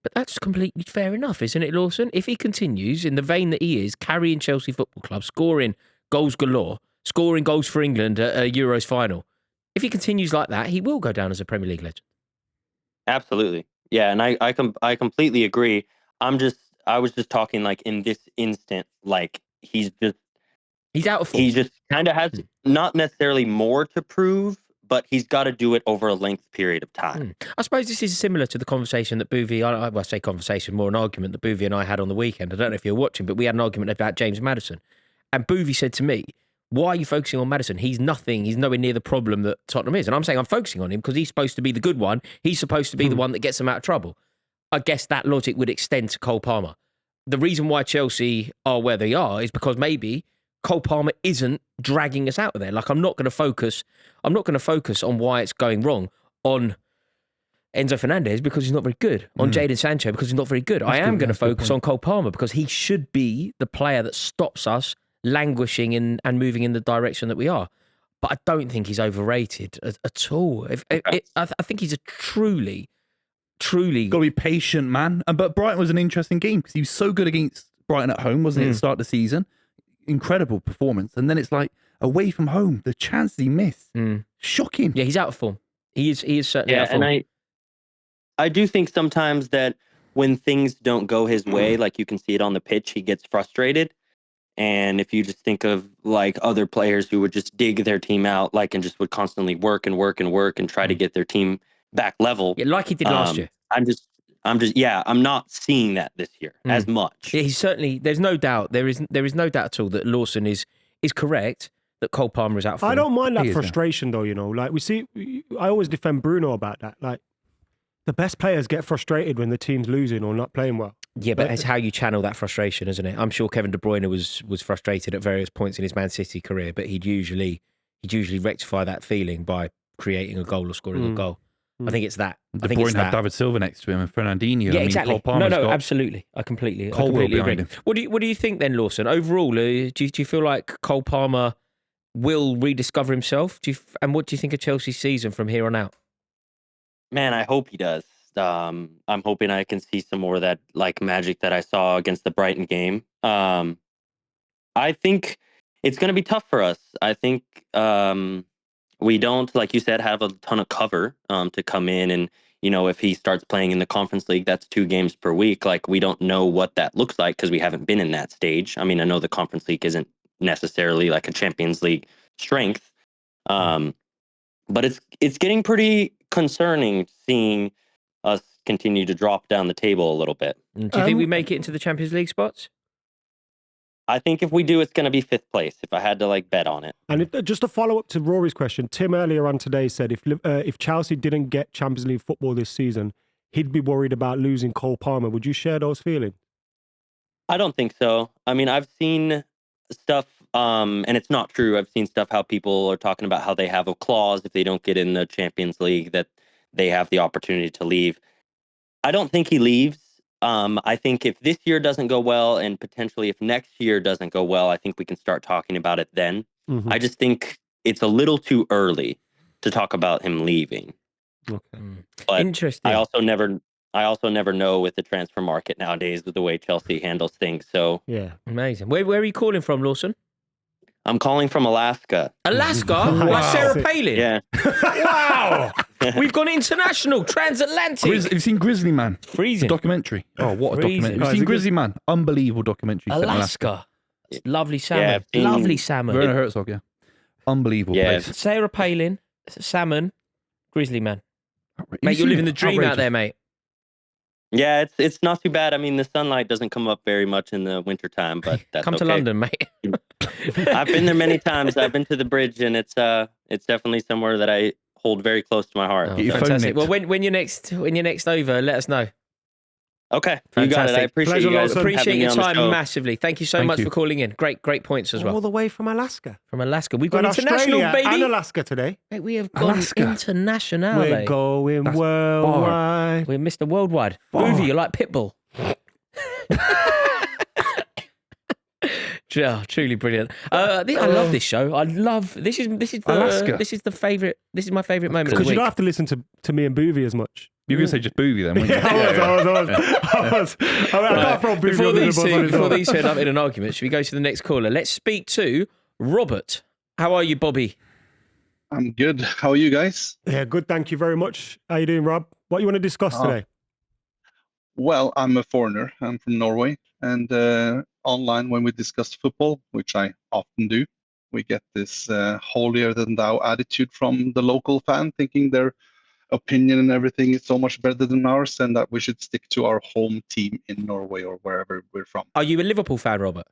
Speaker 3: But that's completely fair enough, isn't it, Lawson? If he continues in the vein that he is, carrying Chelsea Football Club, scoring goals galore, scoring goals for England at a Euros final, if he continues like that, he will go down as a Premier League legend.
Speaker 7: Absolutely. Yeah, and I completely agree. I was just talking like in this instant, like he's
Speaker 3: out of form.
Speaker 7: He just kind of has not necessarily more to prove, but he's got to do it over a length period of time.
Speaker 3: I suppose this is similar to the conversation that Buvey, I say conversation, more an argument that Buvey and I had on the weekend. I don't know if you're watching, but we had an argument about James Maddison. And Buvey said to me, why are you focusing on Maddison? He's nothing. He's nowhere near the problem that Tottenham is. And I'm saying I'm focusing on him because he's supposed to be the good one. He's supposed to be the one that gets them out of trouble. I guess that logic would extend to Cole Palmer. The reason why Chelsea are where they are is because maybe Cole Palmer isn't dragging us out of there. Like, I'm not going to focus on why it's going wrong on Enzo Fernandez because he's not very good, on Jadon Sancho because he's not very good. I am going to focus on Cole Palmer because he should be the player that stops us languishing and moving in the direction that we are. But I don't think he's overrated at all. I think he's a truly...
Speaker 2: Got to be patient, man. But Brighton was an interesting game because he was so good against Brighton at home, wasn't he, at the start of the season? Incredible performance. And then it's like, away from home, the chances he missed. Shocking.
Speaker 3: Yeah, he's out of form. He is certainly out of form.
Speaker 7: And I do think sometimes that when things don't go his way, like you can see it on the pitch, he gets frustrated. And if you just think of like other players who would just dig their team out, like, and just would constantly work and try to get their team back level.
Speaker 3: Yeah, like he did last year.
Speaker 7: I'm not seeing that this year as much.
Speaker 3: Yeah, he's certainly, there's no doubt, there is no doubt at all that Lawson is correct that Cole Palmer is out of form.
Speaker 1: I don't mind that frustration though, like I always defend Bruno about that. Like, the best players get frustrated when the team's losing or not playing well.
Speaker 3: Yeah, but it's how you channel that frustration, isn't it? I'm sure Kevin De Bruyne was frustrated at various points in his Man City career, but he'd usually rectify that feeling by creating a goal or scoring a goal. I think it's that.
Speaker 2: De
Speaker 3: I think it's
Speaker 2: Bruyne had
Speaker 3: that.
Speaker 2: David Silva next to him and Fernandinho.
Speaker 3: Yeah,
Speaker 2: I mean,
Speaker 3: exactly.
Speaker 2: Cole Palmer's
Speaker 3: No,
Speaker 2: got
Speaker 3: absolutely. I completely
Speaker 2: Colwill
Speaker 3: agree.
Speaker 2: behind him.
Speaker 3: What do you think then, Lawson? Overall, do you feel like Cole Palmer will rediscover himself? And what do you think of Chelsea's season from here on out?
Speaker 7: Man, I hope he does. I'm hoping I can see some more of that like magic that I saw against the Brighton game. I think it's going to be tough for us. I think we don't, like you said, have a ton of cover to come in. And, you know, if he starts playing in the Conference League, that's 2 games per week. Like, we don't know what that looks like because we haven't been in that stage. I mean, I know the Conference League isn't necessarily like a Champions League strength. But it's getting pretty concerning seeing us continue to drop down the table a little bit.
Speaker 3: Do you think we make it into the Champions League spots?
Speaker 7: I think if we do, it's going to be 5th place if I had to like bet on it.
Speaker 1: And just to follow up to Rory's question, Tim earlier on today said if Chelsea didn't get Champions League football this season, he'd be worried about losing Cole Palmer. Would you share those feelings?
Speaker 7: I don't think so. I mean, I've seen stuff, and it's not true. I've seen stuff how people are talking about how they have a clause if they don't get in the Champions League that they have the opportunity to leave. I don't think he leaves. I think if this year doesn't go well and potentially if next year doesn't go well, I think we can start talking about it then.
Speaker 1: Mm-hmm.
Speaker 7: I just think it's a little too early to talk about him leaving.
Speaker 1: Okay.
Speaker 7: But
Speaker 3: Interesting.
Speaker 7: I also never know with the transfer market nowadays with the way Chelsea handles things. So
Speaker 1: Yeah.
Speaker 3: Amazing. Where are you calling from, Lawson?
Speaker 7: I'm calling from Alaska.
Speaker 3: Alaska?
Speaker 1: Wow.
Speaker 3: Like Sarah Palin?
Speaker 7: Yeah.
Speaker 3: Wow. We've gone international, transatlantic.
Speaker 2: Have you seen Grizzly Man? The
Speaker 3: Freezing.
Speaker 2: documentary. Oh, what a
Speaker 3: Freezing.
Speaker 2: documentary.
Speaker 1: Oh,
Speaker 2: Have
Speaker 1: is
Speaker 2: you
Speaker 1: it
Speaker 2: seen
Speaker 1: good?
Speaker 2: Grizzly Man? Unbelievable documentary. set in
Speaker 3: Alaska. It's lovely salmon.
Speaker 7: Yeah, I've seen-
Speaker 3: Lovely salmon.
Speaker 2: Werner Herzog, yeah. Unbelievable
Speaker 7: Yeah.
Speaker 2: place.
Speaker 3: Sarah Palin, salmon, Grizzly Man.
Speaker 2: Outrageous.
Speaker 3: Mate, you're living the
Speaker 2: Outrageous.
Speaker 3: dream out there, mate.
Speaker 7: Yeah, it's not too bad. I mean, the sunlight doesn't come up very much in the wintertime, but that's
Speaker 3: Come to
Speaker 7: okay.
Speaker 3: London, mate.
Speaker 7: I've been there many times. I've been to the bridge, and it's definitely somewhere that I hold very close to my heart.
Speaker 3: Oh,
Speaker 2: Get your phone
Speaker 3: fantastic.
Speaker 2: nicked.
Speaker 3: Well, when you're next over, let us know.
Speaker 7: Okay, you got it. I
Speaker 3: Fantastic.
Speaker 7: appreciate
Speaker 1: Pleasure,
Speaker 7: you guys.
Speaker 1: Lawson.
Speaker 3: Appreciate
Speaker 7: having me
Speaker 3: your
Speaker 7: on the
Speaker 3: time
Speaker 7: show.
Speaker 3: massively. Thank you so
Speaker 2: Thank
Speaker 3: much
Speaker 2: you.
Speaker 3: for calling in. Great points as
Speaker 1: All
Speaker 3: well.
Speaker 1: the way from Alaska.
Speaker 3: From Alaska. We've
Speaker 1: Got
Speaker 3: gone international,
Speaker 1: Australia
Speaker 3: baby.
Speaker 1: and Alaska today.
Speaker 3: Mate, we have gone
Speaker 2: Alaska.
Speaker 3: international.
Speaker 1: We're going
Speaker 2: That's
Speaker 1: worldwide.
Speaker 3: We're Mr. Worldwide. Buvey, you're like Pitbull. Oh, truly brilliant. I love this show. I love this is
Speaker 2: Alaska.
Speaker 3: this is the favorite. This is my favorite moment of
Speaker 1: Because
Speaker 3: the
Speaker 1: you
Speaker 3: week.
Speaker 1: don't have to listen to me and Buvey as much.
Speaker 2: You were going to say just Buvey then, weren't you?
Speaker 1: I was. I can't throw Buvey
Speaker 3: Before
Speaker 1: under the
Speaker 3: these
Speaker 1: bus
Speaker 3: two,
Speaker 1: on his
Speaker 3: before
Speaker 1: own.
Speaker 3: these two end up in an argument, should we go to the next caller? Let's speak to Robert. How are you, Bobby?
Speaker 8: I'm good. How are you guys?
Speaker 1: Yeah, good. Thank you very much. How you doing, Rob? What you want to discuss today?
Speaker 8: Well, I'm a foreigner. I'm from Norway. And online, when we discuss football, which I often do, we get this holier-than-thou attitude from the local fan, thinking their opinion and everything is so much better than ours and that we should stick to our home team in Norway or wherever we're from.
Speaker 3: Are you a Liverpool fan, Robert?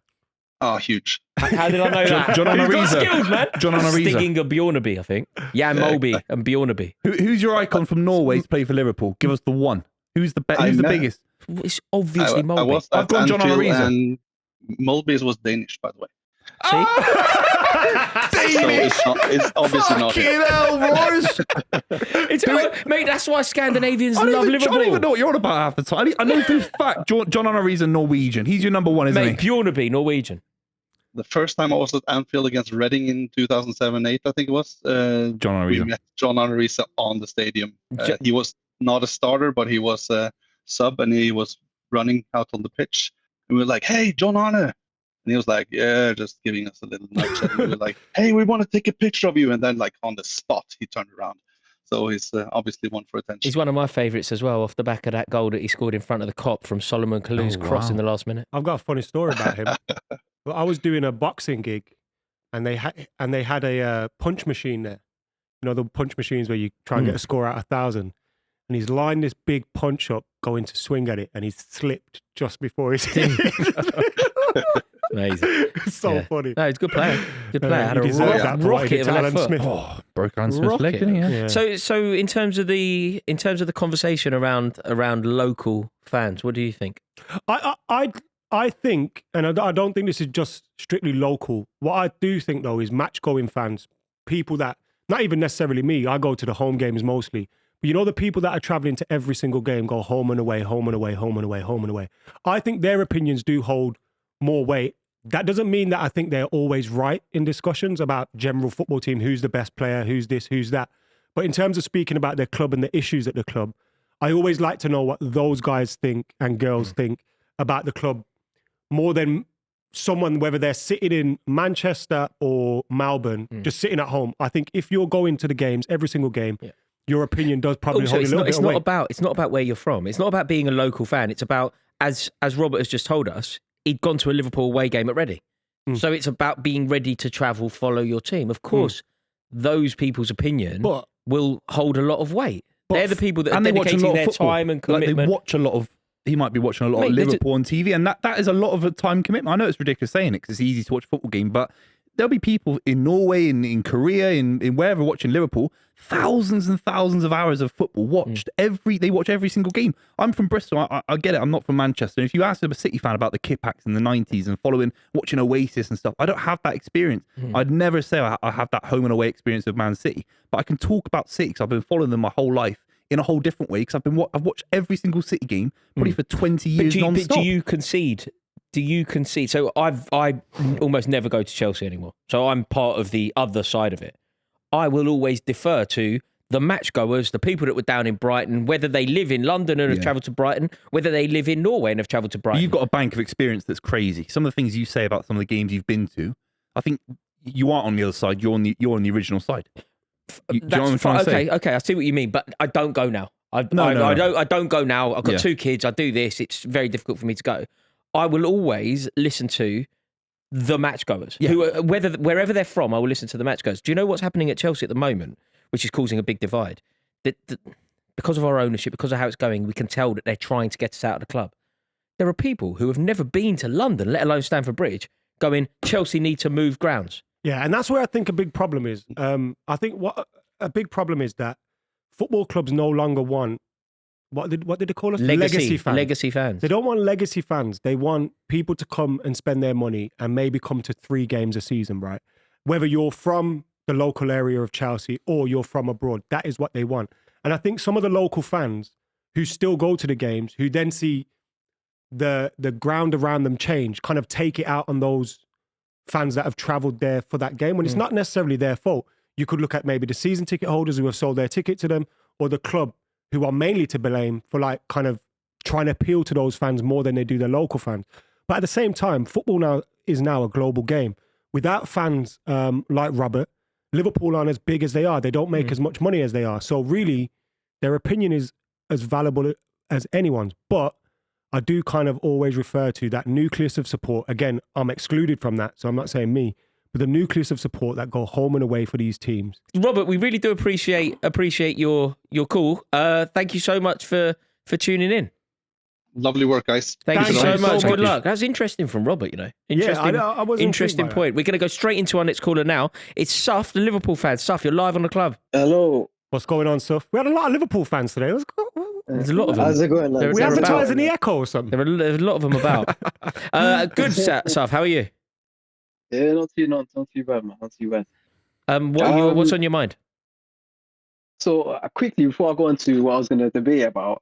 Speaker 8: Oh, huge.
Speaker 3: How did I know that?
Speaker 2: John
Speaker 3: You've got
Speaker 2: Arisa.
Speaker 3: skills, man.
Speaker 2: John Arisa.
Speaker 3: Stinging of Bjornaby, I think. Jan Molby and Bjornaby.
Speaker 2: Who's your icon from Norway to play for Liverpool? Give us the one. Who's the
Speaker 8: I
Speaker 2: Who's the
Speaker 8: met-
Speaker 2: biggest?
Speaker 3: It's obviously
Speaker 8: I
Speaker 3: Molby.
Speaker 8: was
Speaker 2: I've
Speaker 8: at
Speaker 2: gone John
Speaker 8: Anfield
Speaker 2: Arisa.
Speaker 8: and Mulbys was Danish, by the way.
Speaker 3: See?
Speaker 8: So it's obviously not.
Speaker 2: Fucking hell, Royce.
Speaker 3: Mate, that's why Scandinavians
Speaker 2: I don't
Speaker 3: love
Speaker 2: even- I don't
Speaker 3: Liverpool.
Speaker 2: even know what you're on about half the time. I know for a fact John Arisa Norwegian. He's your number one, isn't
Speaker 3: Mate,
Speaker 2: he?
Speaker 3: Bjornaby, Norwegian.
Speaker 8: The first time I was at Anfield against Reading in 2007-8, I think it was.
Speaker 2: John
Speaker 8: We
Speaker 2: Arisa.
Speaker 8: met John Arisa on the stadium.
Speaker 3: Jo-
Speaker 8: He was not a starter, but he was a sub, and he was running out on the pitch. And we were like, "Hey, John Arne!" And he was like, "Yeah," just giving us a little nudge. And we were like, "Hey, we want to take a picture of you." And then, like on the spot, he turned around. So he's obviously one for attention.
Speaker 3: He's one of my favourites as well, off the back of that goal that he scored in front of the Kop from Solomon Kalou's cross in the last minute.
Speaker 1: I've got a funny story about him. Well, I was doing a boxing gig, and they had a punch machine there. You know, the punch machines where you try and get a score out of 1,000. And he's lined this big punch up, going to swing at it, and he's slipped just before he's hit.
Speaker 3: Amazing.
Speaker 1: It's so
Speaker 3: Yeah.
Speaker 1: funny.
Speaker 3: No, he's a good player. Good player. Had
Speaker 1: He
Speaker 3: a
Speaker 1: deserved that for what he
Speaker 3: rocket
Speaker 1: did
Speaker 3: of
Speaker 1: to
Speaker 3: a left
Speaker 1: Alan
Speaker 3: foot.
Speaker 1: Smith.
Speaker 2: Oh, broke Alan Smith's leg,
Speaker 3: Rocket.
Speaker 2: didn't he? Yeah.
Speaker 1: Yeah.
Speaker 3: So in terms of the conversation around local fans, what do you think?
Speaker 1: I think, and I don't think this is just strictly local. What I do think though is match-going fans, people that not even necessarily me. I go to the home games mostly, But you know the people that are traveling to every single game go home and away, home and away, home and away, home and away. I think their opinions do hold more weight. That doesn't mean that I think they're always right in discussions about general football team, who's the best player, who's this, who's that. But in terms of speaking about their club and the issues at the club, I always like to know what those guys think and girls think about the club more than someone, whether they're sitting in Manchester or Melbourne, just sitting at home. I think if you're going to the games, every single game, your opinion does probably
Speaker 3: Also,
Speaker 1: hold a little bit of weight.
Speaker 3: It's not about where you're from. It's not about being a local fan. It's about, as Robert has just told us, he'd gone to a Liverpool away game at Reading. So it's about being ready to travel, follow your team. Of course, those people's opinion will hold a lot of weight. They're the people that are dedicating their time and commitment.
Speaker 2: Like they watch a lot of. He might be watching a lot of Liverpool on TV, and that is a lot of a time commitment. I know it's ridiculous saying it because it's easy to watch a football game, but there'll be people in Norway, in Korea, in wherever watching Liverpool, thousands and thousands of hours of football watched. They watch every single game. I'm from Bristol. I get it. I'm not from Manchester. And if you ask a City fan about the Kippax in the 90s and watching Oasis and stuff, I don't have that experience. I'd never say I have that home and away experience of Man City, but I can talk about City because I've been following them my whole life in a whole different way because I've watched every single City game probably for 20 years non-stop.
Speaker 3: But do you concede? So I almost never go to Chelsea anymore. So I'm part of the other side of it. I will always defer to the match goers, the people that were down in Brighton, whether they live in London and have travelled to Brighton, whether they live in Norway and have travelled to Brighton.
Speaker 2: You've got a bank of experience that's crazy. Some of the things you say about some of the games you've been to, I think you aren't on the other side. You're on the original side. Do you know what I'm trying to say?
Speaker 3: Okay, I see what you mean, but I don't go now. I don't go now. I've got 2 kids. I do this. It's very difficult for me to go. I will always listen to the match goers. Wherever they're from, I will listen to the match goers. Do you know what's happening at Chelsea at the moment, which is causing a big divide? Because of our ownership, because of how it's going, we can tell that they're trying to get us out of the club. There are people who have never been to London, let alone Stamford Bridge, going, Chelsea need to move grounds.
Speaker 1: Yeah, and that's where I think a big problem is. I think what a big problem is that football clubs no longer want, what did they call us? Legacy fans.
Speaker 3: Legacy fans.
Speaker 1: They don't want legacy fans. They want people to come and spend their money and maybe come to 3 games a season, right? Whether you're from the local area of Chelsea or you're from abroad, that is what they want. And I think some of the local fans who still go to the games, who then see the ground around them change, kind of take it out on those fans that have travelled there for that game when it's not necessarily their fault. You could look at maybe the season ticket holders who have sold their ticket to them, or the club who are mainly to blame for like kind of trying to appeal to those fans more than they do their local fans. But at the same time, football is now a global game. Without fans like Robert, Liverpool aren't as big as they are. They don't make as much money as they are. So really, their opinion is as valuable as anyone's. But I do kind of always refer to that nucleus of support. Again, I'm excluded from that, so I'm not saying me, but the nucleus of support that go home and away for these teams.
Speaker 3: Robert, we really do appreciate your call. Thank you so much for tuning in.
Speaker 8: Lovely work, guys.
Speaker 3: Thank you so much.
Speaker 1: so
Speaker 3: Good
Speaker 1: much.
Speaker 3: luck. That's interesting from Robert, you know.
Speaker 1: I was
Speaker 3: interesting point. We're going to go straight into our next caller now. It's Suf, the Liverpool fan. Suf, you're live on the club.
Speaker 9: Hello.
Speaker 1: What's going on, Suf? We had a lot of Liverpool fans today.
Speaker 3: There's a lot of them.
Speaker 9: How's it going?
Speaker 1: We advertise in the Echo or something.
Speaker 3: There's a lot of them about. Good, Suf. How are you?
Speaker 9: Yeah, not too bad, man. Not too bad.
Speaker 3: What's on your mind?
Speaker 9: So quickly, before I go into what I was going to debate about,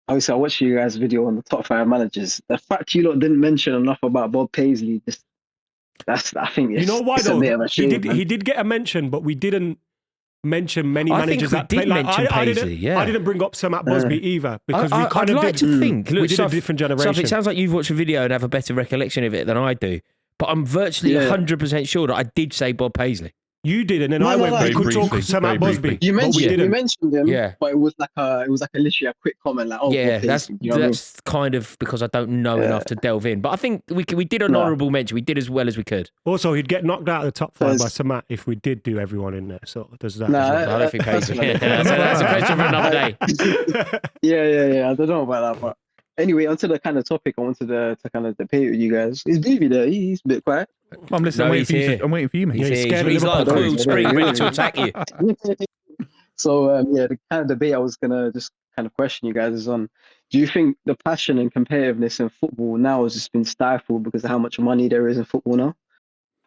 Speaker 9: obviously I watched you guys' video on the top 5 managers. The fact you lot didn't mention enough about Bob Paisley, I think it's,
Speaker 1: you know why
Speaker 9: it's
Speaker 1: though?
Speaker 9: A bit of a shame,
Speaker 1: he did get a mention, but we didn't mention many managers that played.
Speaker 3: I
Speaker 1: didn't bring up Sam Busby either because we kind of
Speaker 3: did. We
Speaker 1: did a different generation.
Speaker 3: It sounds like you've watched a video and have a better recollection of it than I do. But I'm virtually 100% sure that I did say Bob Paisley.
Speaker 1: You did, and then I went. We could talk Sam Busby.
Speaker 9: You mentioned him, but it was like literally a quick comment, like,
Speaker 3: that's kind of because I don't know enough to delve in. But I think we did an honourable mention. We did as well as we could.
Speaker 1: Also, he'd get knocked out of the top 5 by Samat if we did do everyone in there. So does that?
Speaker 3: I don't think Paisley. That's a question for another day.
Speaker 9: Yeah. I don't know about that, but anyway, onto the kind of topic I wanted to kind of debate with you guys. Is Buvey there? He's a bit quiet.
Speaker 2: I'm listening. I'm waiting for you, mate.
Speaker 3: He's like a cool spring ready to attack you.
Speaker 9: So, the kind of debate I was going to just kind of question you guys is on, do you think the passion and competitiveness in football now has just been stifled because of how much money there is in football now?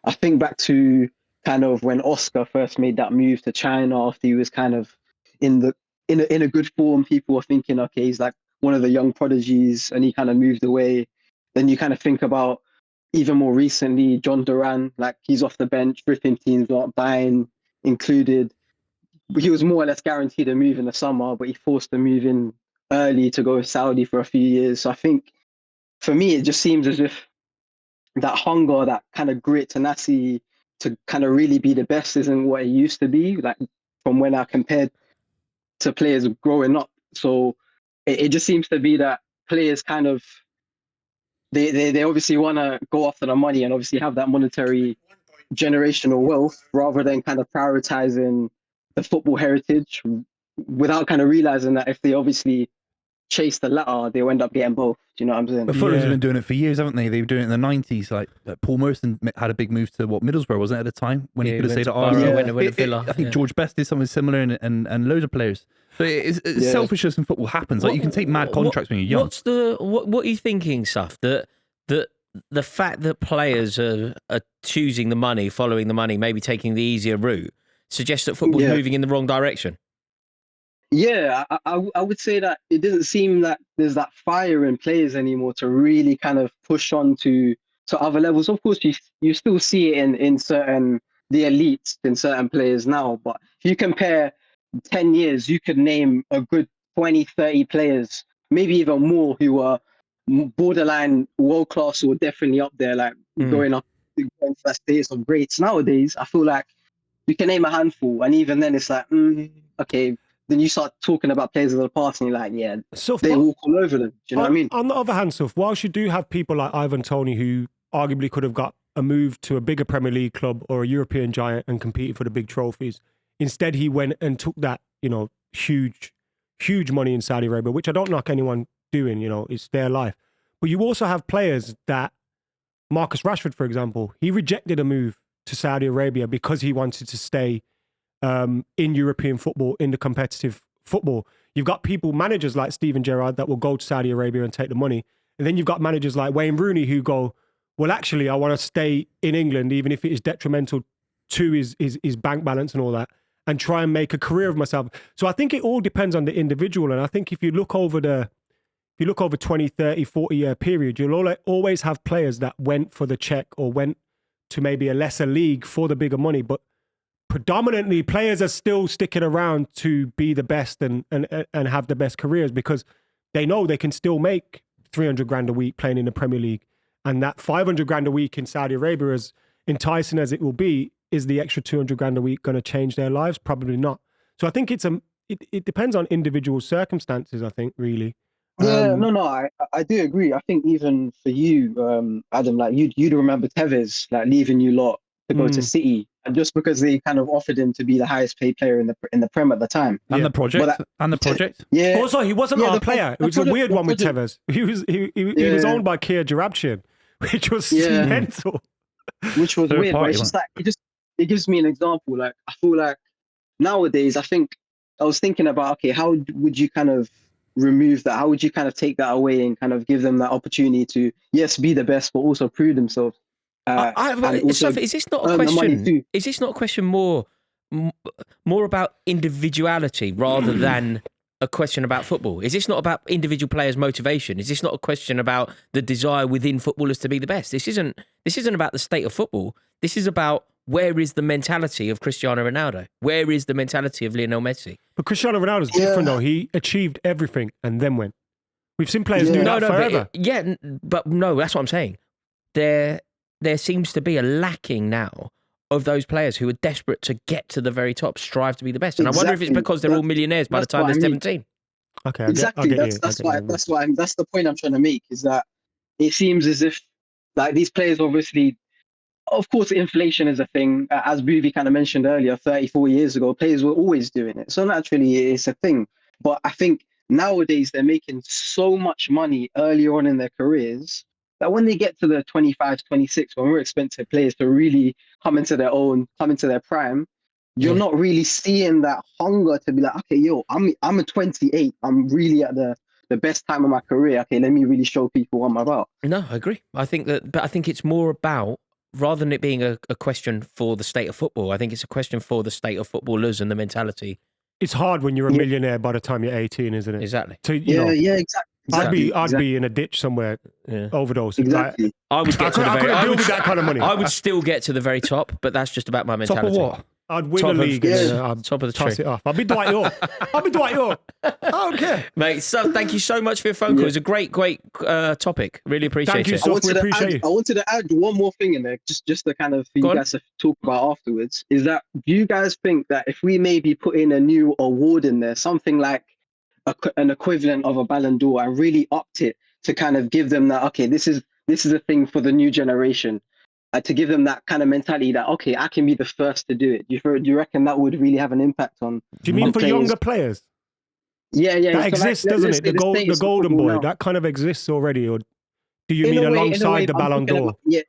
Speaker 9: I think back to kind of when Oscar first made that move to China after he was kind of in the in a good form, people are thinking, okay, he's like one of the young prodigies, and he kind of moved away. Then you kind of think about even more recently, John Duran, like he's off the bench, ripping teams up, Bayern included. He was more or less guaranteed a move in the summer, but he forced a move in early to go to Saudi for a few years. So I think for me, it just seems as if that hunger, that kind of grit, tenacity to kind of really be the best isn't what it used to be, like from when I compared to players growing up. So it just seems to be that players kind of, they obviously want to go after the money and obviously have that monetary generational wealth rather than kind of prioritizing the football heritage without kind of realizing that if they obviously chase the latter, they'll end up getting both. Do you know what I'm saying?
Speaker 2: But Fulham's been doing it for years, haven't they? They were doing it in the 90s. Like Paul Merson had a big move to Middlesbrough, wasn't it, at the time? When he could have stayed at Arsenal. I think George Best did something similar and loads of players. So selfishness in football happens. Like you can take mad contracts when you're young.
Speaker 3: What are you thinking, Saf? That the fact that players are choosing the money, following the money, maybe taking the easier route, suggests that football's moving in the wrong direction.
Speaker 9: Yeah, I would say that it doesn't seem that there's that fire in players anymore to really kind of push on to other levels. Of course, you still see it in certain, the elites in certain players now. But if you compare 10 years, you could name a good 20, 30 players, maybe even more, who are borderline world-class or definitely up there, like going for that status of greats. Nowadays, I feel like you can name a handful, and even then it's like, okay, then you start talking about players of the past and you're like, yeah, they walk all over them. Do you know what I mean?
Speaker 1: On the other hand, Suf, whilst you do have people like Ivan Toney who arguably could have got a move to a bigger Premier League club or a European giant and competed for the big trophies, instead he went and took that, huge money in Saudi Arabia, which I don't knock anyone doing, it's their life. But you also have players that, Marcus Rashford, for example, he rejected a move to Saudi Arabia because he wanted to stay in European football, in the competitive football. You've got managers like Steven Gerrard that will go to Saudi Arabia and take the money. And then you've got managers like Wayne Rooney who go, well, actually, I want to stay in England, even if it is detrimental to his bank balance and all that, and try and make a career of myself. So I think it all depends on the individual. And I think if you look over 20, 30, 40-year period, you'll always have players that went for the check or went to maybe a lesser league for the bigger money. But predominantly, players are still sticking around to be the best and have the best careers because they know they can still make 300 grand a week playing in the Premier League. And that 500 grand a week in Saudi Arabia, as enticing as it will be, is the extra 200 grand a week going to change their lives? Probably not. So I think it depends on individual circumstances, I think, really.
Speaker 9: Yeah, I do agree. I think even for you, Adam, like you'd remember Tevez like leaving you lot to go to City, and just because they kind of offered him to be the highest paid player in the Prem at the time,
Speaker 2: and the project,
Speaker 9: yeah.
Speaker 1: Also, he wasn't our player. It was a weird one with Tevez. He was owned by Kia Jarabshin, which was mental.
Speaker 9: Which was weird. But it's just like it gives me an example. Like I feel like nowadays, I was thinking about, okay, how would you kind of remove that? How would you kind of take that away and kind of give them that opportunity to, yes, be the best, but also prove themselves?
Speaker 3: Is this not a question? Is this not a question more about individuality rather than a question about football? Is this not about individual players' motivation? Is this not a question about the desire within footballers to be the best? This isn't about the state of football. This is about where is the mentality of Cristiano Ronaldo? Where is the mentality of Lionel Messi?
Speaker 1: But Cristiano Ronaldo's different though. He achieved everything and then went. We've seen players do that forever.
Speaker 3: But that's what I'm saying. There seems to be a lacking now of those players who are desperate to get to the very top, strive to be the best. And I wonder if it's because they're all millionaires by the time they're 17.
Speaker 1: Okay,
Speaker 9: exactly. That's the point I'm trying to make, is that it seems as if like these players obviously, of course, inflation is a thing. As Buvey kind of mentioned earlier, 34 years ago, players were always doing it. So naturally, it's a thing. But I think nowadays they're making so much money earlier on in their careers that when they get to the 25, 26, when we're expensive players to really come into their own, come into their prime, you're not really seeing that hunger to be like, okay, I'm a 28. I'm really at the best time of my career. Okay, let me really show people what I'm about.
Speaker 3: No, I agree. I think it's more about, rather than it being a question for the state of football, I think it's a question for the state of footballers and the mentality
Speaker 1: it's hard when you're a millionaire by the time you're 18, isn't it?
Speaker 3: Exactly.
Speaker 1: So, you know,
Speaker 9: exactly.
Speaker 1: I'd be in a ditch somewhere, overdosing.
Speaker 9: Exactly.
Speaker 1: Like,
Speaker 3: I would get to the
Speaker 1: I
Speaker 3: very.
Speaker 1: couldn't
Speaker 3: I
Speaker 1: deal
Speaker 3: would,
Speaker 1: with that kind of money.
Speaker 3: I would still get to the very top, but that's just about my
Speaker 2: Top
Speaker 3: mentality.
Speaker 2: of what?
Speaker 1: I'd win
Speaker 3: Top
Speaker 1: a
Speaker 3: of-
Speaker 1: league
Speaker 9: yeah.
Speaker 1: and I'd
Speaker 3: Top of the
Speaker 1: toss
Speaker 3: tree.
Speaker 1: it off. I'd be Dwight York. I'd be Dwight York. I don't care.
Speaker 3: Mate, so thank you so much for your phone call. It's a great topic. Really appreciate
Speaker 1: Thank you
Speaker 3: it.
Speaker 1: so much. We appreciate you.
Speaker 9: I wanted to add one more thing in there, just to kind of for
Speaker 3: Go
Speaker 9: you
Speaker 3: on.
Speaker 9: guys to talk about afterwards. Is that, do you guys think that if we maybe put in a new award in there, something like an equivalent of a Ballon d'Or, and really upped it to kind of give them that, okay, this is a thing for the new generation, to give them that kind of mentality that, okay, I can be the first to do it. Do you reckon that would really have an impact on?
Speaker 1: Do you mean
Speaker 9: on
Speaker 1: for
Speaker 9: players?
Speaker 1: younger players?
Speaker 9: Yeah.
Speaker 1: That
Speaker 9: So
Speaker 1: exists,
Speaker 9: like,
Speaker 1: doesn't
Speaker 9: let's
Speaker 1: it?
Speaker 9: say
Speaker 1: The
Speaker 9: status of
Speaker 1: golden
Speaker 9: football
Speaker 1: boy,
Speaker 9: now.
Speaker 1: that kind of exists already, or do you
Speaker 9: In
Speaker 1: mean
Speaker 9: a way,
Speaker 1: alongside the
Speaker 9: I'm
Speaker 1: Ballon
Speaker 9: talking
Speaker 1: d'Or?
Speaker 9: about- yeah,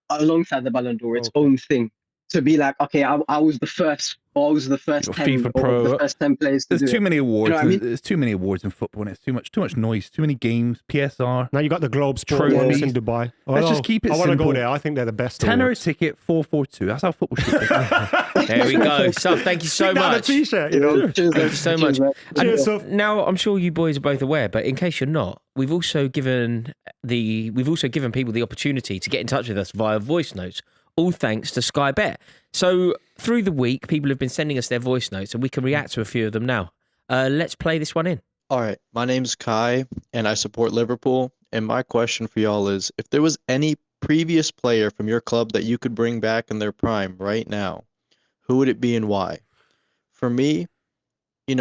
Speaker 9: alongside the Ballon d'Or, its
Speaker 1: Okay.
Speaker 9: own thing. To be like, okay, I was the first, or I was the first
Speaker 2: Your
Speaker 9: 10,
Speaker 2: FIFA
Speaker 9: or
Speaker 2: Pro.
Speaker 9: the first 10 players to
Speaker 2: There's
Speaker 9: do
Speaker 2: too
Speaker 9: it.
Speaker 2: many awards.
Speaker 9: You know what I mean?
Speaker 2: There's too many awards in football, and it's too much noise, too many games, PSR.
Speaker 1: Now you got the Globe Sport
Speaker 2: Trophies.
Speaker 1: ones in Dubai.
Speaker 2: Let's just keep it
Speaker 1: I want to go
Speaker 2: simple.
Speaker 1: there. I think they're the best.
Speaker 2: Tenner a
Speaker 1: awards.
Speaker 2: ticket, 442. That's how football should be.
Speaker 3: There we go. So thank you so
Speaker 1: Stick down a
Speaker 3: much.
Speaker 1: t-shirt, you know.
Speaker 9: Cheers,
Speaker 3: Thank you so much.
Speaker 9: man.
Speaker 1: Cheers, Soph.
Speaker 3: Now, I'm sure you boys are both aware, but in case you're not, we've also given people the opportunity to get in touch with us via voice notes, all thanks to Sky Bet. So through the week, people have been sending us their voice notes, and we can react to a few of them now. Let's play this one in.
Speaker 10: All right, my name's Kai, and I support Liverpool. And my question for y'all is, if there was any previous player from your club that you could bring back in their prime right now, who would it be and why? For me, I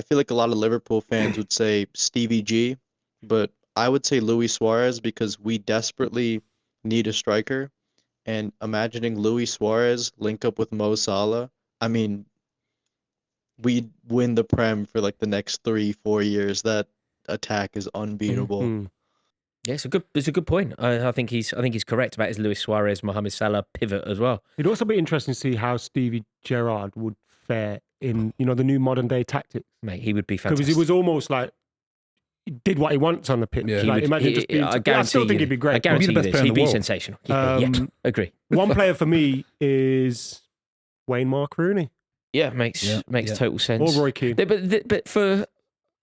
Speaker 10: feel like a lot of Liverpool fans would say Stevie G, but I would say Luis Suarez because we desperately need a striker. And imagining Luis Suarez link up with Mo Salah, I mean, we'd win the Prem for like the next 3-4 years. That attack is unbeatable.
Speaker 1: Mhm.
Speaker 3: Yeah, it's a good point. I think he's correct about his Luis Suarez, Mohamed Salah pivot as well.
Speaker 1: It'd also be interesting to see how Stevie Gerrard would fare in, the new modern day tactics.
Speaker 3: Mate, he would be
Speaker 1: Because
Speaker 3: fantastic.
Speaker 1: he was almost like, he did what he wants on the pitch.
Speaker 2: Yeah.
Speaker 3: He
Speaker 1: Like,
Speaker 3: would-
Speaker 1: imagine just being.
Speaker 3: I
Speaker 1: I
Speaker 3: guarantee
Speaker 1: still think
Speaker 3: you,
Speaker 1: he'd be great.
Speaker 3: I guarantee
Speaker 2: He'd be
Speaker 3: you
Speaker 2: the best
Speaker 3: this.
Speaker 2: player in
Speaker 3: He'd
Speaker 2: the
Speaker 3: be
Speaker 2: world.
Speaker 3: sensational. Yeah, agree.
Speaker 1: One player for me is Wayne Mark Rooney
Speaker 3: Yeah, makes total sense.
Speaker 1: or Roy Keane.
Speaker 3: But for